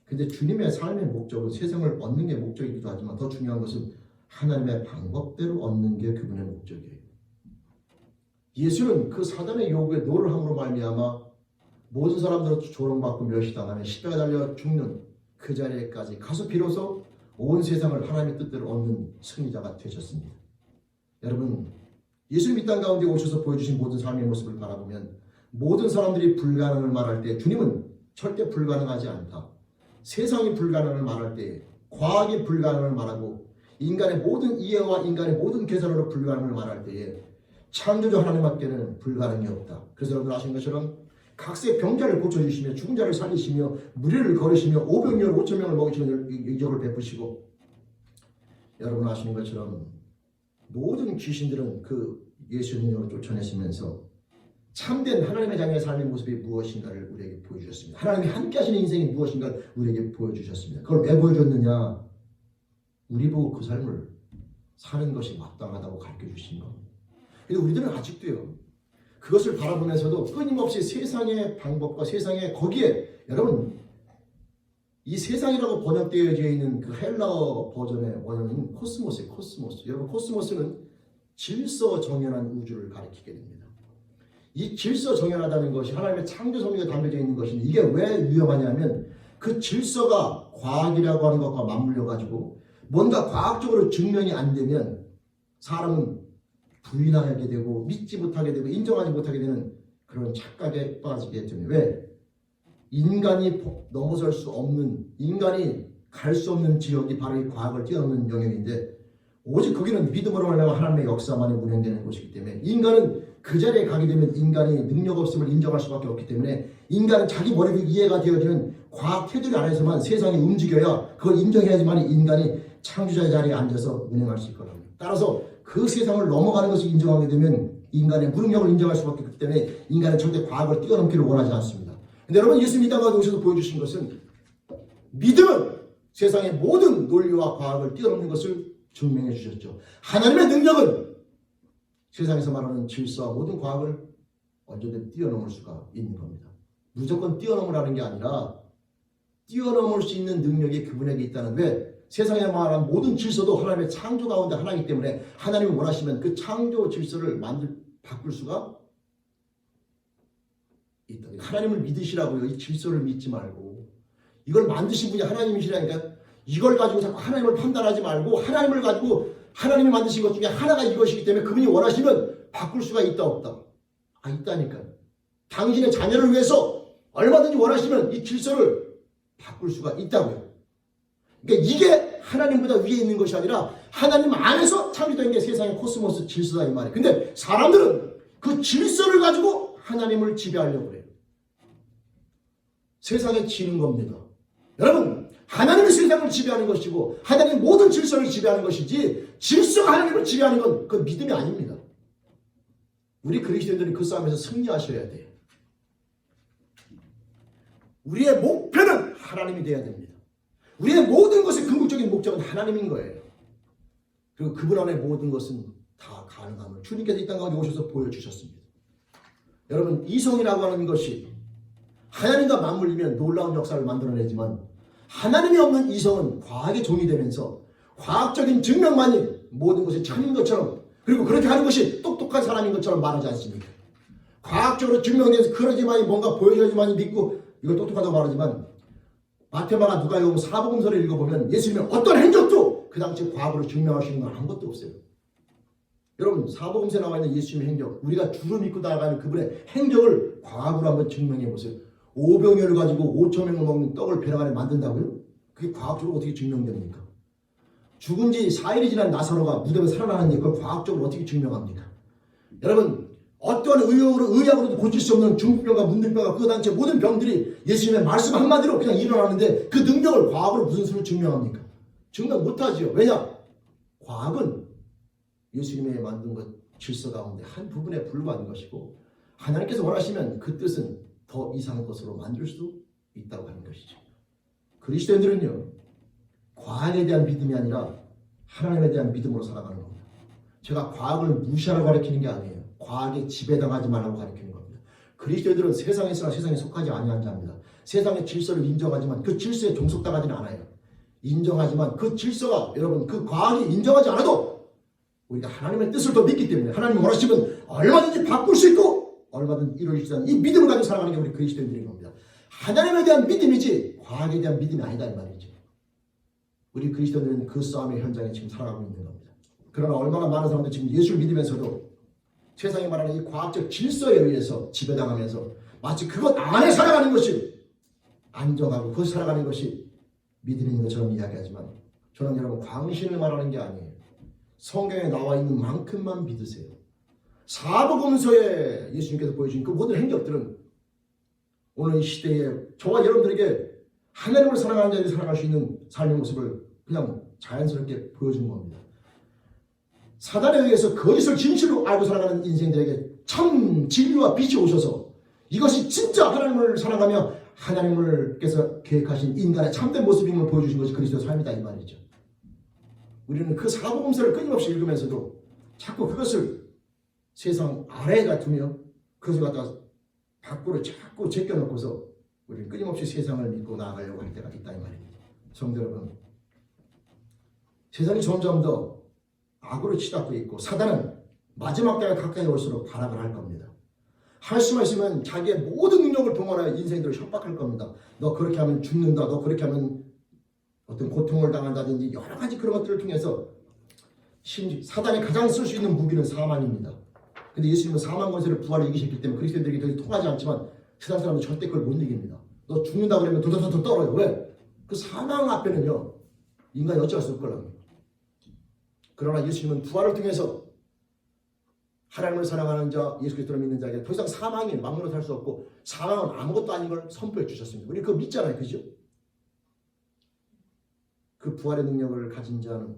근데 주님의 삶의 목적은 세상을 얻는 게 목적이기도 하지만 더 중요한 것은 하나님의 방법대로 얻는 게 그분의 목적이에요. 예수는 그 사단의 요구에 노를 함으로 말미암아 모든 사람들은 조롱받고 멸시당하며 십자가에 달려 죽는 그 자리에까지 가서 비로소 온 세상을 하나님의 뜻대로 얻는 승리자가 되셨습니다. 여러분, 예수님 이 땅 가운데 오셔서 보여주신 모든 삶의 모습을 바라보면 모든 사람들이 불가능을 말할 때 주님은 절대 불가능하지 않다. 세상이 불가능을 말할 때 과학이 불가능을 말하고 인간의 모든 이해와 인간의 모든 계산으로 불가능을 말할 때에 창조주 하나님밖에는 불가능이 없다. 그래서 여러분 아시는 것처럼 각세 병자를 고쳐주시며 죽은 자를 살리시며 무리를 걸으시며 500명 5,000명을 먹이시는 이적을 베푸시고 여러분 아시는 것처럼 모든 귀신들은 그 예수님으로 쫓아내시면서 참된 하나님의 자녀의 삶의 모습이 무엇인가를 우리에게 보여주셨습니다. 하나님이 함께 하시는 인생이 무엇인가를 우리에게 보여주셨습니다. 그걸 왜 보여줬느냐? 우리 보고 그 삶을 사는 것이 마땅하다고 가르쳐주신 겁니다. 근데 우리들은 아직도요. 그것을 바라보면서도 끊임없이 세상의 방법과 세상의 거기에 여러분 이 세상이라고 번역되어 있는 그 헬라어 버전의 원어는 코스모스예요. 코스모스. 여러분 코스모스는 질서정연한 우주를 가리키게 됩니다. 이 질서정연하다는 것이 하나님의 창조 섭리가 담겨져 있는 것인데 이게 왜 위험하냐면 그 질서가 과학이라고 하는 것과 맞물려 가지고 뭔가 과학적으로 증명이 안 되면 사람은 부인하게 되고 믿지 못하게 되고 인정하지 못하게 되는 그런 착각에 빠지게 됩니다. 왜? 인간이 넘어설 수 없는, 인간이 갈 수 없는 지역이 바로 이 과학을 뛰어넘는 영역인데, 오직 거기는 믿음으로 말하면 하나님의 역사만이 운행되는 곳이기 때문에, 인간은 그 자리에 가게 되면 인간이 능력 없음을 인정할 수밖에 없기 때문에, 인간은 자기 머리로 이해가 되어지는 과학 테두리 안에서만 세상이 움직여야, 그걸 인정해야지만 인간이 창조자의 자리에 앉아서 운행할 수 있거든요. 따라서 그 세상을 넘어가는 것을 인정하게 되면 인간의 무능력을 인정할 수밖에 없기 때문에 인간은 절대 과학을 뛰어넘기를 원하지 않습니다. 근데 여러분, 예수 믿다가 오셔서 보여주신 것은, 믿음은 세상의 모든 논리와 과학을 뛰어넘는 것을 증명해 주셨죠. 하나님의 능력은 세상에서 말하는 질서와 모든 과학을 언제든 뛰어넘을 수가 있는 겁니다. 무조건 뛰어넘으라는 게 아니라 뛰어넘을 수 있는 능력이 그분에게 있다는, 왜? 세상에 말하는 모든 질서도 하나님의 창조 가운데 하나이기 때문에 하나님이 원하시면 그 창조 질서를 바꿀 수가 있다. 하나님을 믿으시라고요. 이 질서를 믿지 말고. 이걸 만드신 분이 하나님이시라니까, 이걸 가지고 자꾸 하나님을 판단하지 말고, 하나님을 가지고 하나님이 만드신 것 중에 하나가 이것이기 때문에 그분이 원하시면 바꿀 수가 있다 없다? 아, 있다니까. 당신의 자녀를 위해서 얼마든지 원하시면 이 질서를 바꿀 수가 있다고요. 그러니까 이게 하나님보다 위에 있는 것이 아니라 하나님 안에서 창조된 게 세상의 코스모스 질서다 이 말이에요. 근데 사람들은 그 질서를 가지고 하나님을 지배하려고 해요. 세상에 지는 겁니다. 여러분, 하나님이 세상을 지배하는 것이고 하나님이 모든 질서를 지배하는 것이지, 질서가 하나님을 지배하는 건 그 믿음이 아닙니다. 우리 그리스도인들이 그 싸움에서 승리하셔야 돼요. 우리의 목표는 하나님이 되어야 됩니다. 우리의 모든 것의 궁극적인 목적은 하나님인 거예요. 그리고 그분 안에 모든 것은 다 가능함을 주님께서 이 땅 가운데 오셔서 보여주셨습니다. 여러분, 이성이라고 하는 것이 하나님과 맞물리면 놀라운 역사를 만들어내지만, 하나님이 없는 이성은 과학의 종이 되면서 과학적인 증명만이 모든 것이 참인 것처럼, 그리고 그렇게 하는 것이 똑똑한 사람인 것처럼 말하지 않습니까? 과학적으로 증명돼서 그러지만이 뭔가 보여줘야지만이 믿고 이걸 똑똑하다고 말하지만, 마태마가 누가복음 사복음서를 읽어보면 예수님의 어떤 행적도 그 당시 과학으로 증명할 수 있는 건 아무것도 없어요. 여러분, 사복음서에 나와 있는 예수님의 행적, 우리가 주로 믿고 나아가는 그분의 행적을 과학으로 한번 증명해 보세요. 오병이어를 가지고 5,000명을 먹는 떡을 벼랑 안에 만든다고요? 그게 과학적으로 어떻게 증명됩니까? 죽은 지 4일이 지난 나사로가 무덤에 살아나는 일, 그걸 과학적으로 어떻게 증명합니까? 여러분, 어떠한 의학으로도 고칠 수 없는 중풍병과 문둥병과 그 당시의 모든 병들이 예수님의 말씀 한마디로 그냥 일어나는데 그 능력을 과학으로 무슨 수로 증명합니까? 증명 못하지요. 왜냐? 과학은 예수님의 만든 것 질서 가운데 한 부분에 불과한 것이고, 하나님께서 원하시면 그 뜻은 더 이상한 것으로 만들 수 있다고 하는 것이죠. 그리스도인들은요, 과학에 대한 믿음이 아니라 하나님에 대한 믿음으로 살아가는 겁니다. 제가 과학을 무시하라고 가르치는 게 아니에요. 과학에 지배당하지 말라고 가르치는 겁니다. 그리스도인들은 세상에서나 세상에 속하지 아니한 자입니다. 세상의 질서를 인정하지만 그 질서에 종속당하지는 않아요. 인정하지만 그 질서가, 여러분, 그 과학이 인정하지 않아도 우리가 하나님의 뜻을 더 믿기 때문에 하나님이 원하시면 얼마든지 바꿀 수 있고 얼마든지 이루어질 수 있는 이 믿음을 가지고 살아가는 게 우리 그리스도인들인 겁니다. 하나님에 대한 믿음이지 과학에 대한 믿음이 아니다 이 말이죠. 우리 그리스도인들은 그 싸움의 현장에 지금 살아가고 있는 겁니다. 그러나 얼마나 많은 사람들이 지금 예수를 믿으면서도 세상에 말하는 이 과학적 질서에 의해서 지배당하면서 마치 그것 안에 살아가는 것이 안정하고 그것이 살아가는 것이 믿음인 것처럼 이야기하지만, 저는 여러분 광신을 말하는 게 아니에요. 성경에 나와 있는 만큼만 믿으세요. 사복음서에 예수님께서 보여주신 그 모든 행적들은 오늘 이 시대에 저와 여러분들에게 하나님을 사랑하는 자들이 살아갈 수 있는 삶의 모습을 그냥 자연스럽게 보여준 겁니다. 사단에 의해서 거짓을 진실로 알고 살아가는 인생들에게 참 진리와 빛이 오셔서 이것이 진짜 하나님을 사랑하며 하나님께서 계획하신 인간의 참된 모습임을 보여주신 것이 그리스도의 삶이다 이 말이죠. 우리는 그 사복음서를 끊임없이 읽으면서도 자꾸 그것을 세상 아래에다 두며 그것을 갖다가 밖으로 자꾸 제껴놓고서 우리는 끊임없이 세상을 믿고 나아가려고 할 때가 있다 이 말입니다. 성도 여러분, 세상이 점점 더 악으로 치닫고 있고 사단은 마지막 때가 가까이 올수록 발악을 할 겁니다. 할 수만 있으면 자기의 모든 능력을 동원하여 인생들을 협박할 겁니다. 너 그렇게 하면 죽는다. 너 그렇게 하면 어떤 고통을 당한다든지 여러 가지 그런 것들을 통해서 사단이 가장 쓸 수 있는 무기는 사망입니다. 근데 예수님은 사망 권세를 부활로 이기셨기 때문에 그리스도인들에게 더 통하지 않지만 세상 사람은 절대 그걸 못 이깁니다. 너 죽는다 그러면 도도도도 떨어요. 왜? 그 사망 앞에는요 인간이 어찌할 수 없을 거라고. 그러나 예수님은 부활을 통해서 하나님을 사랑하는 자, 예수 그리스도를 믿는 자에게 더 이상 사망이 막노릇 할 수 없고 사망은 아무것도 아닌 걸 선포해 주셨습니다. 우리 그거 믿잖아요. 그죠? 그 부활의 능력을 가진 자는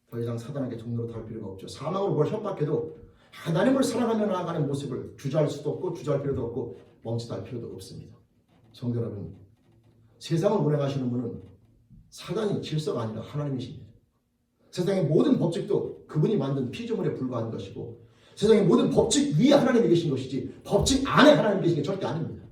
더 이상 사단에게 종로로 달 필요가 없죠. 사망으로 뭘 협박해도 하나님을 사랑하며 나아가는 모습을 주저할 수도 없고 주저할 필요도 없고 멈칫할 필요도 없습니다. 성도 여러분, 세상을 운행하시는 분은 사단이 질서가 아니라 하나님이십니다. 세상의 모든 법칙도 그분이 만든 피조물에 불과한 것이고 세상의 모든 법칙 위에 하나님이 계신 것이지 법칙 안에 하나님이 계신 게 절대 아닙니다.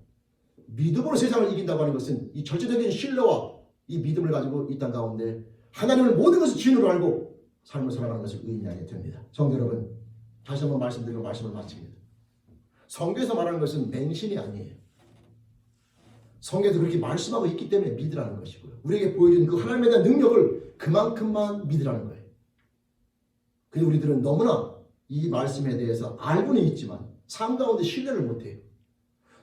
믿음으로 세상을 이긴다고 하는 것은 이 절대적인 신뢰와 이 믿음을 가지고 이 땅 가운데 하나님을 모든 것을 주인으로 알고 삶을 살아가는 것을 의미하게 됩니다. 성도 여러분, 다시 한번 말씀드리고 말씀을 마칩니다. 성경에서 말하는 것은 맹신이 아니에요. 성경에서 그렇게 말씀하고 있기 때문에 믿으라는 것이고요. 우리에게 보여준 그 하나님에 대한 능력을 그만큼만 믿으라는 거예요. 근데 우리들은 너무나 이 말씀에 대해서 알고는 있지만 삶 가운데 신뢰를 못해요.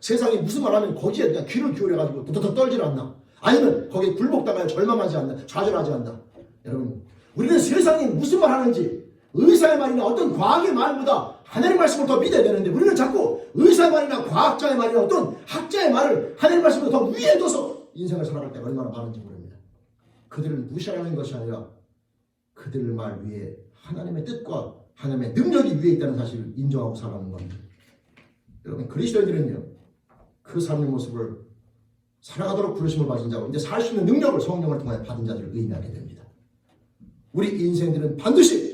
세상이 무슨 말하면 거기에 그냥 귀를 기울여가지고 도도도 떨질 않나, 아니면 거기에 굴복당하여 절망하지 않나, 좌절하지 않나. 여러분, 우리는 세상이 무슨 말하는지 의사의 말이나 어떤 과학의 말보다 하나님의 말씀을 더 믿어야 되는데 우리는 자꾸 의사의 말이나 과학자의 말이나 어떤 학자의 말을 하나님의 말씀을 더 위에 둬서 인생을 살아갈 때가 얼마나 많은지 모릅니다. 그들을 무시하는 것이 아니라 그들의 말 위에 하나님의 뜻과 하나님의 능력이 위에 있다는 사실을 인정하고 살아가는 겁니다. 여러분, 그리스도인들은요 그 삶의 모습을 살아가도록 부르심을 받은 자고 이제 살 수 있는 능력을 성령을 통해 받은 자들을 의미하게 됩니다. 우리 인생들은 반드시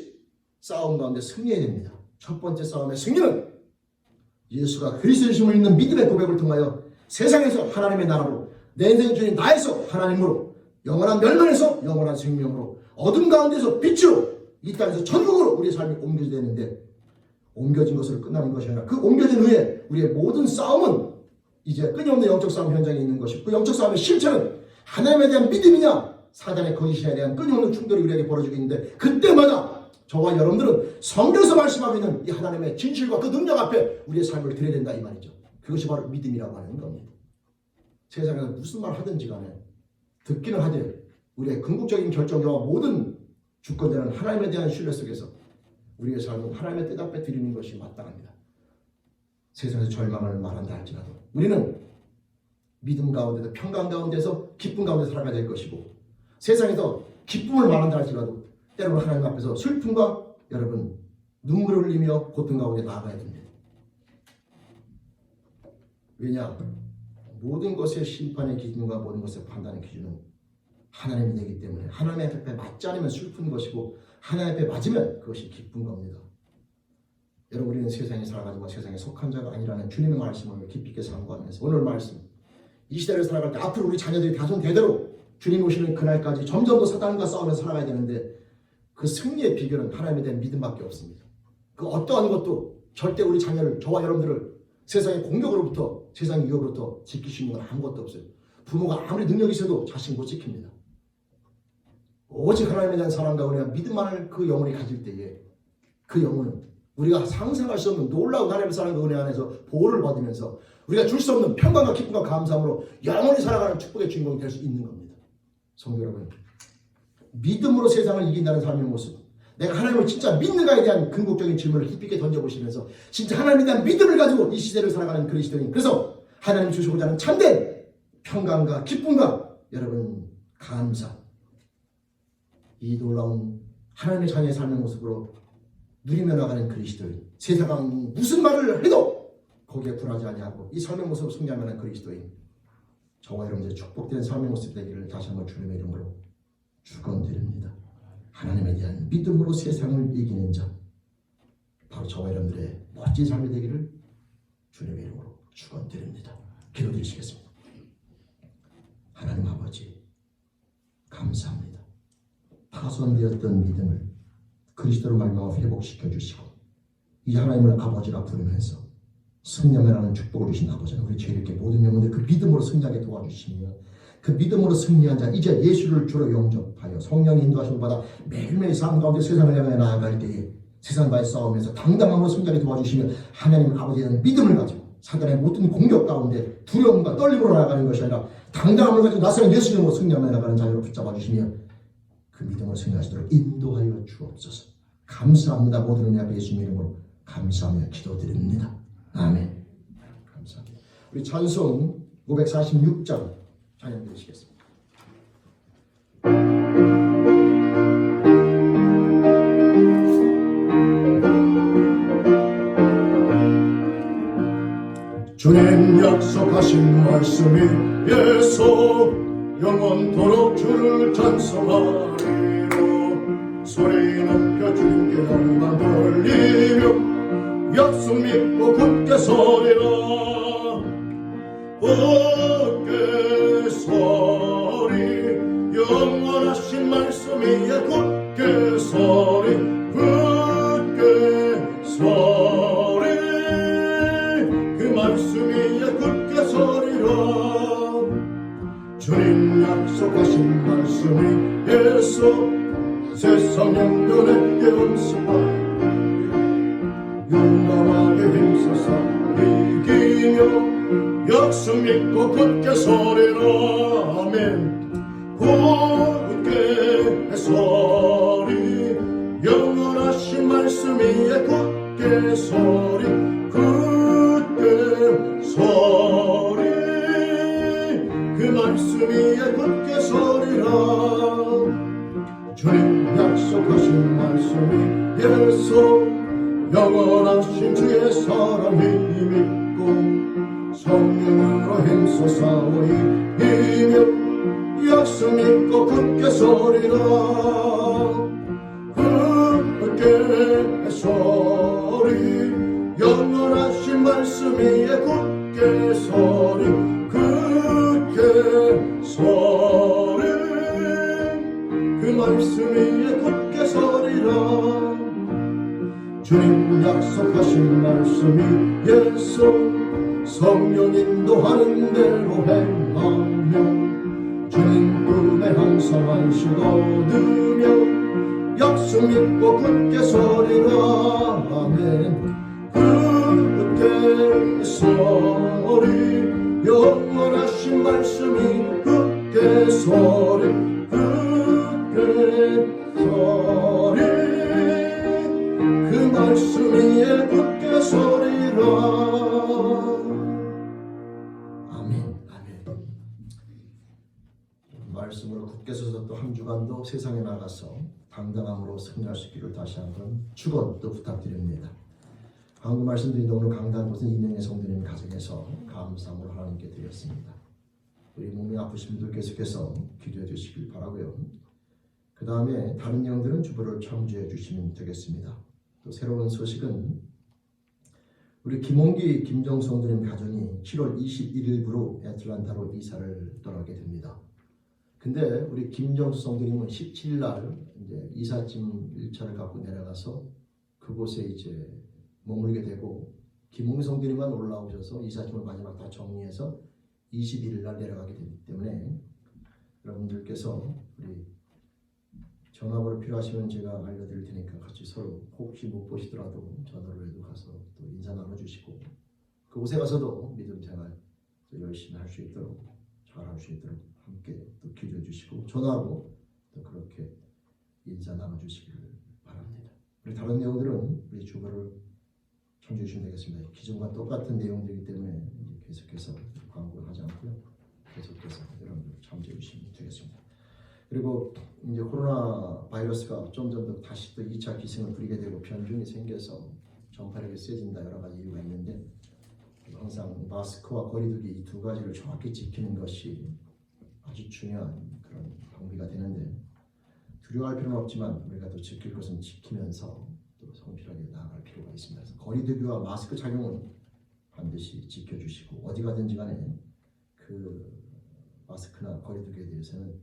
싸움 가운데 승리해야 됩니다. 첫 번째 싸움의 승리는 예수가 그리스도이심을 믿는 믿음의 고백을 통하여 세상에서 하나님의 나라로, 내 인생의 주인 나에서 하나님으로, 영원한 멸망에서 영원한 생명으로, 어둠 가운데서 빛으로, 이 땅에서 천국으로 우리의 삶이 옮겨지는데, 옮겨진 것으로 끝나는 것이 아니라 그 옮겨진 후에 우리의 모든 싸움은 이제 끊임없는 영적 싸움 현장에 있는 것이고, 그 영적 싸움의 실체는 하나님에 대한 믿음이냐 사단의 거짓에 대한 끊임없는 충돌이 우리에게 벌어지고 있는데, 그때마다 저와 여러분들은 성경에서 말씀하고 있는 이 하나님의 진실과 그 능력 앞에 우리의 삶을 드려야 된다 이 말이죠. 그것이 바로 믿음이라고 하는 겁니다. 세상에서 무슨 말 하든지 간에 듣기는 하되 우리의 궁극적인 결정과 모든 주권자는 하나님에 대한 신뢰 속에서 우리의 삶은 하나님의 뜻 앞에 드리는 것이 마땅합니다. 세상에서 절망을 말한다 할지라도 우리는 믿음 가운데서, 평강 가운데서, 기쁨 가운데 살아가야 될 것이고, 세상에서 기쁨을 말한다 할지라도 때로는 하나님 앞에서 슬픔과 여러분 눈물을 흘리며 고통 가운데 나아가야 됩니다. 왜냐? 모든 것의 심판의 기준과 모든 것의 판단의 기준은 하나님이 되기 때문에 하나님 앞에 맞지 않으면 슬픈 것이고 하나님 앞에 맞으면 그것이 기쁜 겁니다. 여러분, 우리는 세상에 살아가지고 세상에 속한 자가 아니라는 주님의 말씀을 깊이 있게 상고하면서 오늘 말씀, 이 시대를 살아갈 때 앞으로 우리 자녀들이 다손 대대로 주님 오시는 그날까지 점점 더 사단과 싸우면서 살아가야 되는데, 그 승리의 비결은 하나님에 대한 믿음밖에 없습니다. 그 어떠한 것도 절대 우리 자녀를, 저와 여러분들을 세상의 공격으로부터, 세상 위협으로부터 지킬 수 있는 건 아무것도 없어요. 부모가 아무리 능력이 있어도 자식 못 지킵니다. 오직 하나님에 대한 사랑과 은혜와 믿음만을 그 영혼이 가질 때에 그 영혼은 우리가 상상할 수 없는 놀라운 하나님의 사랑과 은혜 안에서 보호를 받으면서 우리가 줄 수 없는 평강과 기쁨과 감사함으로 영원히 살아가는 축복의 주인공이 될 수 있는 겁니다. 성도 여러분, 믿음으로 세상을 이긴다는 삶의 모습, 내가 하나님을 진짜 믿는가에 대한 궁극적인 질문을 깊이 있게 던져보시면서 진짜 하나님에 대한 믿음을 가지고 이 시대를 살아가는 그리스도인, 그래서 하나님 주시고자 하는 참된 평강과 기쁨과 여러분 감사, 이 놀라운 하나님의 자녀의 삶의 모습으로 누리며 나가는 그리스도인, 세상이 무슨 말을 해도 거기에 굴하지 아니하고 이 삶의 모습을 승리하는 그리스도인, 저와 여러분들의 축복된 삶의 모습 되기를 다시 한번 주님의 이름으로 축원드립니다. 하나님에 대한 믿음으로 세상을 이기는 자, 바로 저와 여러분들의 멋진 삶이 되기를 주님의 이름으로 축원드립니다. 기도드리시겠습니다. 하나님 아버지, 감사합니다. 파손되었던 믿음을 그리스도로 말미암아 회복시켜 주시고 이제 하나님을 아버지라 부르면서 승리하는 축복을 주신 아버지는 우리 죄인께 모든 영혼들 그 믿음으로 승리하게 도와주시며, 그 믿음으로 승리한 자 이제 예수를 주로 영접하여 성령의 인도하심을 받아 매일매일 삶 가운데 세상을 향해 나아갈 때에 세상과의 싸움에서 당당함으로 승리하게 도와주시며 하나님 아버지에 대한 믿음을 가지고 사단의 모든 공격 가운데 두려움과 떨림으로 나아가는 것이 아니라 당당함을 가지고 나서는 예수님으로 승리하며 나가는 자리로 붙잡아 주시며 그 믿음으로 승리하시도록 인도하여 주옵소서. 감사합니다. 모든 은혜 앞에 예수님 이름으로 감사하며 기도드립니다. 아멘. 감사합니다. 우리 찬송 546장 찬양 드리시겠습니다. 주님 약속하신 말씀이 예수 영원토록 주를 찬송하리로 소리 높여 주님께 영광 돌리며 약속 믿고 굳게 서리라 굳게 서리 영원하신 말씀 위에 굳게 서리 굳게 서리 그 말씀 위에 굳게 서리라 주님 약속하신 말씀이 예수 세상 영변에 깨운수하리 용감하게 힘써서 이기며 약속 믿고 굳게 서리라 아멘 굳게 서리 영원하신 말씀 위에 굳게 서리 굳게 서리 그 말씀 위에 굳게 서리라 주님 약속하신 말씀이 예수 영원하신 주의 사랑 힘있고 성령으로 힘써 싸우이 이며 약속 믿고 굳게 서리라 굳게 서리 영원하신 말씀 위에 굳게 서리 굳게 서리 그 말씀 위에 굳게 서리라 주님 약속하신 말씀이 예수 성령 인도하는 대로 행하며 주님 꿈에 항상 안식 얻으며 약속 믿고 굳게 서리라 아멘 굳게 서리 영원하신 말씀이 굳게 서리 굳게 서리 그 말씀 위에 굳게 서리라 아멘 아멘 말씀으로 굳게 서서 또 한 주간도 세상에 나가서 당당함으로 승리할 수 있기를 다시 한번 축원도 부탁드립니다. 방금 말씀드린 오늘 강단 곳은 이명의 성도님 가정에서 감사함으로 하나님께 드렸습니다. 우리 몸이 아프신 분들 계속해서 기도해 주시길 바라고요. 그 다음에 다른 영들은 주보를 청주해 주시면 되겠습니다. 또 새로운 소식은 우리 김홍기 김정수 성도님 가정이 7월 21일부로 애틀란타로 이사를 떠나게 됩니다. 근데 우리 김정수 성도님은 17일 날 이제 이삿짐 1차를 갖고 내려가서 그곳에 이제 머물게 되고 김홍기 성도님만 올라오셔서 이삿짐을 마지막 다 정리해서 21일 날 내려가게 되기 때문에 여러분들께서 우리 전화번호 필요하시면 제가 알려드릴 테니까 같이 서로 혹시 못 보시더라도 전화로라도 가서 또 인사 나눠주시고 그곳에 가서도 믿음 생활 열심히 할 수 있도록 잘 할 수 있도록 함께 또 기도해 주시고 전화하고 또 그렇게 인사 나눠주시기를 바랍니다. 우리 다른 내용들은 우리 주보를 청주해 주시면 되겠습니다. 기존과 똑같은 내용들이기 때문에 계속해서 광고하지 않고요. 계속해서 여러분들 참조해 주시면 되겠습니다. 그리고 이제 코로나 바이러스가 점점 더 다시 또 2차 기승을 부리게 되고 변종이 생겨서 전파력이 세진다 여러 가지 이유가 있는데 항상 마스크와 거리두기 이 두 가지를 정확히 지키는 것이 아주 중요한 그런 방비가 되는데 두려워할 필요는 없지만 우리가 또 지킬 것은 지키면서 또 성실하게 나아갈 필요가 있습니다. 그래서 거리두기와 마스크 착용은 반드시 지켜주시고 어디 가든지 간에 그 마스크나 거리두기에 대해서는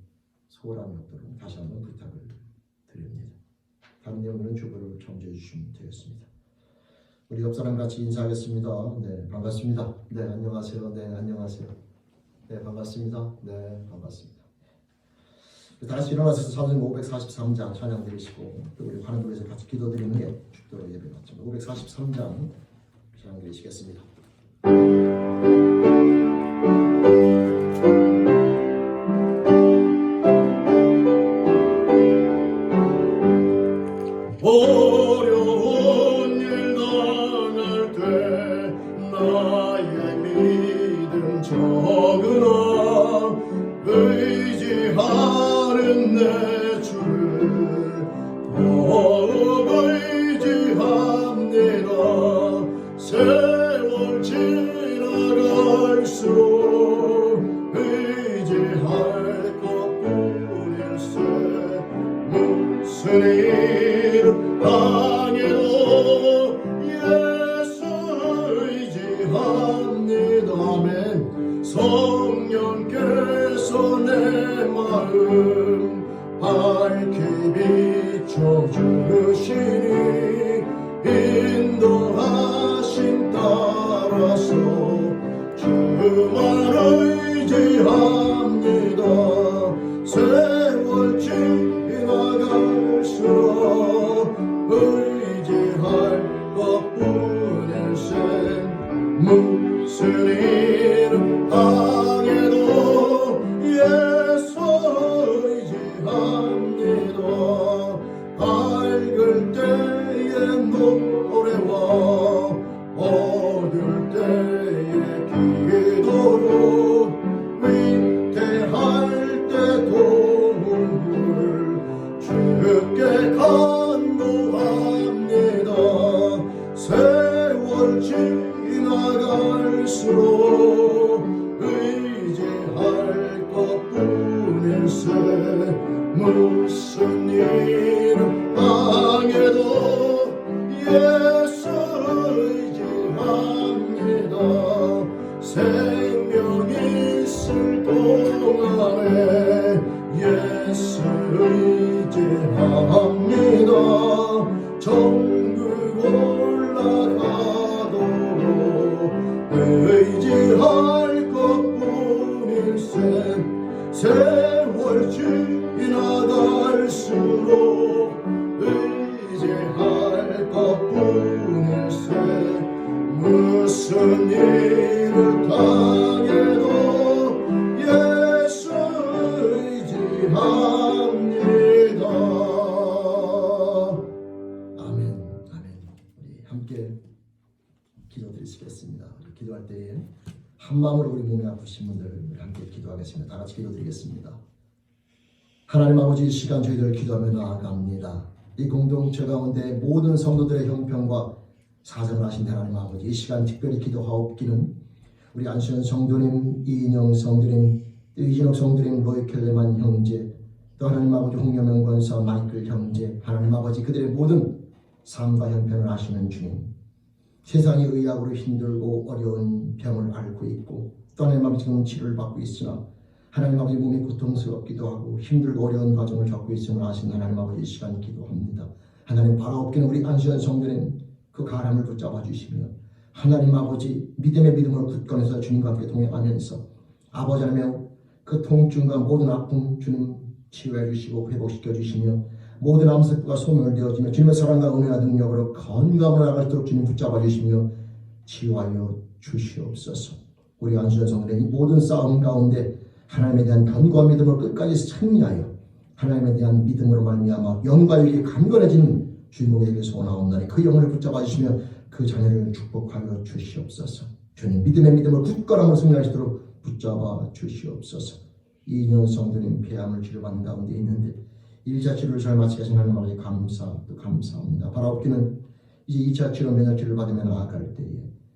소홀함이 없도록 다시 한번 부탁을 드립니다. 다른 내용들은 주보를 청주해 주시면 되겠습니다. 우리 옆사람 같이 인사하겠습니다. 네, 반갑습니다. 네, 안녕하세요. 네, 안녕하세요. 네, 반갑습니다. 네, 반갑습니다. 다시 일어나셔서 사도행 543장 찬양 드리시고 또 우리 환원교회에서 같이 기도드리는 게 축도로 예배 받습니다. 543장 찬양 드리시겠습니다. 어려운 일 당할 때 나의 믿음 적으나 의지하는 내 주를 더욱 의지합니다. 세월 지나갈수록 의지할 것뿐일세. 무슨 일 당해도 예수 의지합니다. 아멘. 성령께서 내 마음 밝히 비춰주시니 인도하심 따라서 주만 의지합니다. 세월 지나갈수록 의지할 것뿐일세. 무슨 일 당해도 예수 의지합니다. 밝을 때의 노래와 어두울 때의 기도로 위태할 때 도움을 주께 간구합니다. 세월 지나갈수록 의지할 것뿐일세. 무슨 일 당해도 예수 의지합니다. 생명 있을 동안에 예수 의지합니다. 천국 올라가도록 의지할 것뿐일세. 세월 지나갈수록 의지할 것뿐일세. 무슨 일을 당해도 예수 의지합니다. 아멘. 아멘. 우리 함께 기도드리겠습니다. 기도할 때에 한 마음으로 우리 몸이 아프신 분들 함께 기도하겠습니다. 다 같이 기도드리겠습니다. 하나님 아버지, 이 시간 저희들 기도하며 나아갑니다. 이 공동체 가운데 모든 성도들의 형편과 사정을 하신 하나님 아버지, 이 시간 특별히 기도하옵기는 우리 안수현 성도님, 이인영 성도님, 이진옥 성도님, 로이켈레만 형제, 또 하나님 아버지 홍여명 권사, 마이클 형제, 하나님 아버지 그들의 모든 삶과 형편을 아시는 주님, 세상이 의학으로 힘들고 어려운 병을 앓고 있고 또 하나님 아버지 지금 치료를 받고 있으나 하나님 아버지 몸이 고통스럽기도 하고 힘들고 어려운 과정을 겪고 있음을 아시는 하나님 아버지, 이 시간 기도합니다. 하나님 바라옵기는 우리 안수현 성도님 그 가람을 붙잡아 주시며 하나님 아버지 믿음의 믿음으로 굳건해서 주님과 함께 동행하면서 아버지 하나님 그 통증과 모든 아픔 주님 치유해 주시고 회복시켜 주시며 모든 암세포가 소멸 되어지며 주님의 사랑과 은혜와 능력으로 건강으로 나갈도록 주님 붙잡아 주시며 치유하여 주시옵소서. 우리 안수현 성도님 이 모든 싸움 가운데 하나님에 대한 견고한 믿음으로 끝까지 승리하여 하나님에 대한 믿음으로 말미암아 영과 육이 강건해지는 주인공에게 소원하옵나니 그 영혼을 붙잡아 주시며 그 자녀를 축복하여 주시옵소서. 주님 믿음의 믿음을 굳건함으로 승리하시도록 붙잡아 주시옵소서. 이인영 성도님 폐암을 치료받는 가운데 있는데 1차 치료를 잘 마치게 하신 하나님 아버지 감사합니다. 바라옵기는 이제 2차 치료 면역 치료를 받으며 나아갈 때에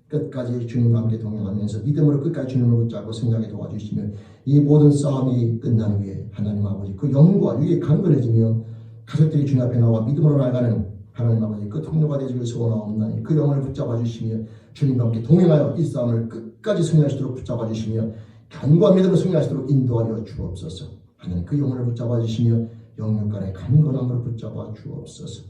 끝까지 주님과 함께 동행하면서 믿음으로 끝까지 주님을 붙잡고 승리하게 도와주시며 이 모든 싸움이 끝난 후에 하나님 아버지 그 영과 육이 강건해지며 가족들이 주님 앞에 나와 믿음으로 나아가는 하나님 아버지 그 통로가 되기를 소원하옵나니 그 영혼을 붙잡아 주시며 주님과 함께 동행하여 이 싸움을 끝까지 승리하시도록 붙잡아 주시며 견고한 믿음으로 승리하시도록 인도하여 주옵소서. 하나님 그 영혼을 붙잡아 주시며 영육간의 강건함으로 붙잡아 주옵소서.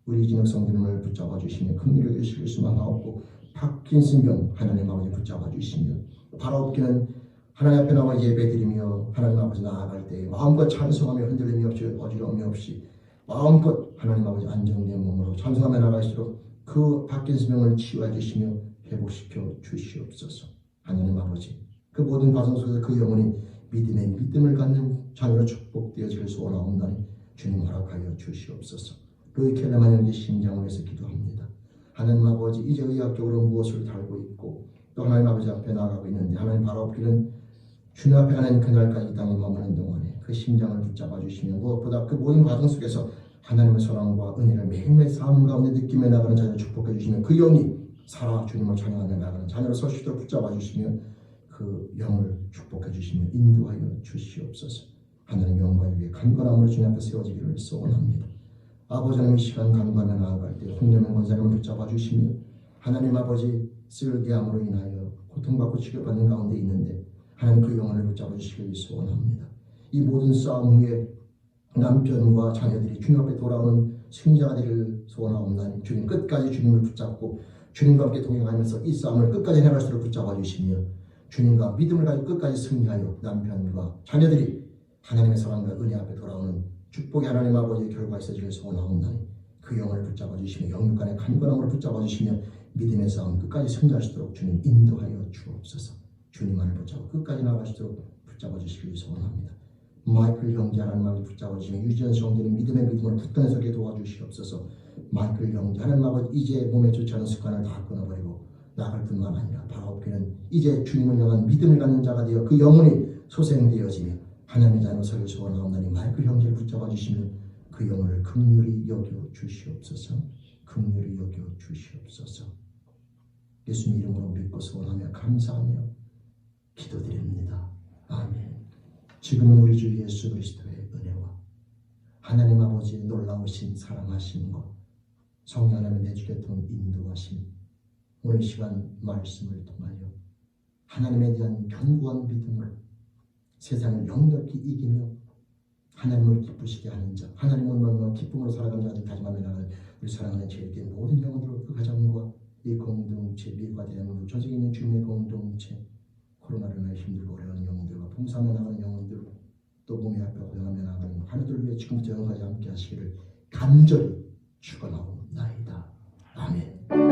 우리 이진혁 성도님을 붙잡아 주시며 긍휼히 여기실 수만 하옵고 파킨슨병 하나님 아버지 붙잡아 주시며 바라옵기는 하나님 앞에 나와 예배드리며 하나님 아버지 나아갈 때 마음껏 찬송하며 흔들림이 없이 어지러움이 없이 마음껏 하나님 아버지 안정된 몸으로 찬송하며 나갈수록 그 파킨슨병을 치유해 주시며 회복시켜 주시옵소서. 하나님 아버지, 그 모든 과정 속에서 그 영혼이 믿음의 믿음을 갖는 자녀로 축복되어지길 소원하옵나니 주님 허락하여 주시옵소서. 루이 켈레만 형제 심장을 위해서 기도합니다. 하나님 아버지, 이제 의학적으로 무엇을 달고 있고 또 하나님 아버지 앞에 나아가고 있는데 하나님 바로 없기는 주님 앞에 가는 그날까지 이 땅에 머무는 동안에 그 심장을 붙잡아 주시며 무엇보다 그 모든 과정 속에서 하나님의 사랑과 은혜를 매일매일 삶 가운데 느끼며 나가는 자녀를 축복해 주시며 그 영이 살아 주님을 찬양하며 나가는 자녀를 설 수 있도록 붙잡아 주시며 그 영을 축복해 주시며 인도하여 주시옵소서. 하나님 영광을 위해 간절함으로 주님 앞에 세워지기를 소원합니다. 아버지 하나님, 이 시간 간구하며 나아갈 때 홍련의 권사님을 붙잡아 주시며 하나님 아버지 쓸개함으로 인하여 고통받고 치료받는 가운데 있는데 하나님 그 영혼을 붙잡아 주시기를 소원합니다. 이 모든 싸움 후에 남편과 자녀들이 주님 앞에 돌아오는 승자가 되기를 소원하옵나니 주님 끝까지 주님을 붙잡고 주님과 함께 동행하면서 이 싸움을 끝까지 해갈 수 있도록 붙잡아 주시며 주님과 믿음을 가지고 끝까지 승리하여 남편과 자녀들이 하나님의 사랑과 은혜 앞에 돌아오는 축복의 하나님 아버지의 결과가 있어지길 소원하옵나니 그 영혼을 붙잡아 주시며 영육간의 간절함으로 붙잡아 주시며 믿음의 싸움 끝까지 승리할 수 있도록 주님 인도하여 주옵소서. 주님만을 붙잡아 끝까지 나아갈 수 있도록 붙잡아 주시길 소원합니다. 마이클 형제 하나님 아버지 붙잡아 주시며 유지연 형제는 믿음의 믿음으로 굳건히 서게 도와주시옵소서. 마이클 형제 하나님 아버지 이제 몸에 좋지 않은 습관을 다 끊어버리고 나갈 뿐만 아니라 바로 없기는 이제 주님을 향한 믿음을 갖는 자가 되어 그 영혼이 소생되어지며 하나님의 자녀로 서길 소원하옵나니 마이클 형제를 붙잡아 주시며 그 영혼을 긍휼히 여겨 주시옵소서. 긍휼히 여겨 주시옵소서. 예수님 이름으로 믿고 소원하며 감사하며 기도드립니다. 아멘. 지금은 우리 주 예수 그리스도의 은혜와 하나님 아버지의 놀라우신 사랑하심과 성령 하나님의 내주에 통 인도하심, 오늘 시간 말씀을 통하여 하나님에 대한 견고한 믿음으로 세상을 역력히 이기며 하나님을 기쁘시게 하는 자, 하나님을 얼마나 기쁨으로 살아가는 자들 다짐하며 나가는 우리 사랑하는 죄인된 모든 영혼들, 그 가정과 이 공동체, 미국과 대한민국 전세계 있는 주님의 공동체, 코로나로 인해 힘들고 어려운 영혼들과 봉사하며 나가는 영혼들, 또 몸이 아파 고생하며 나가는 하나님을 위해 지금부터 영원까지 함께 하시기를 간절히 축원하옵나이다. 아멘.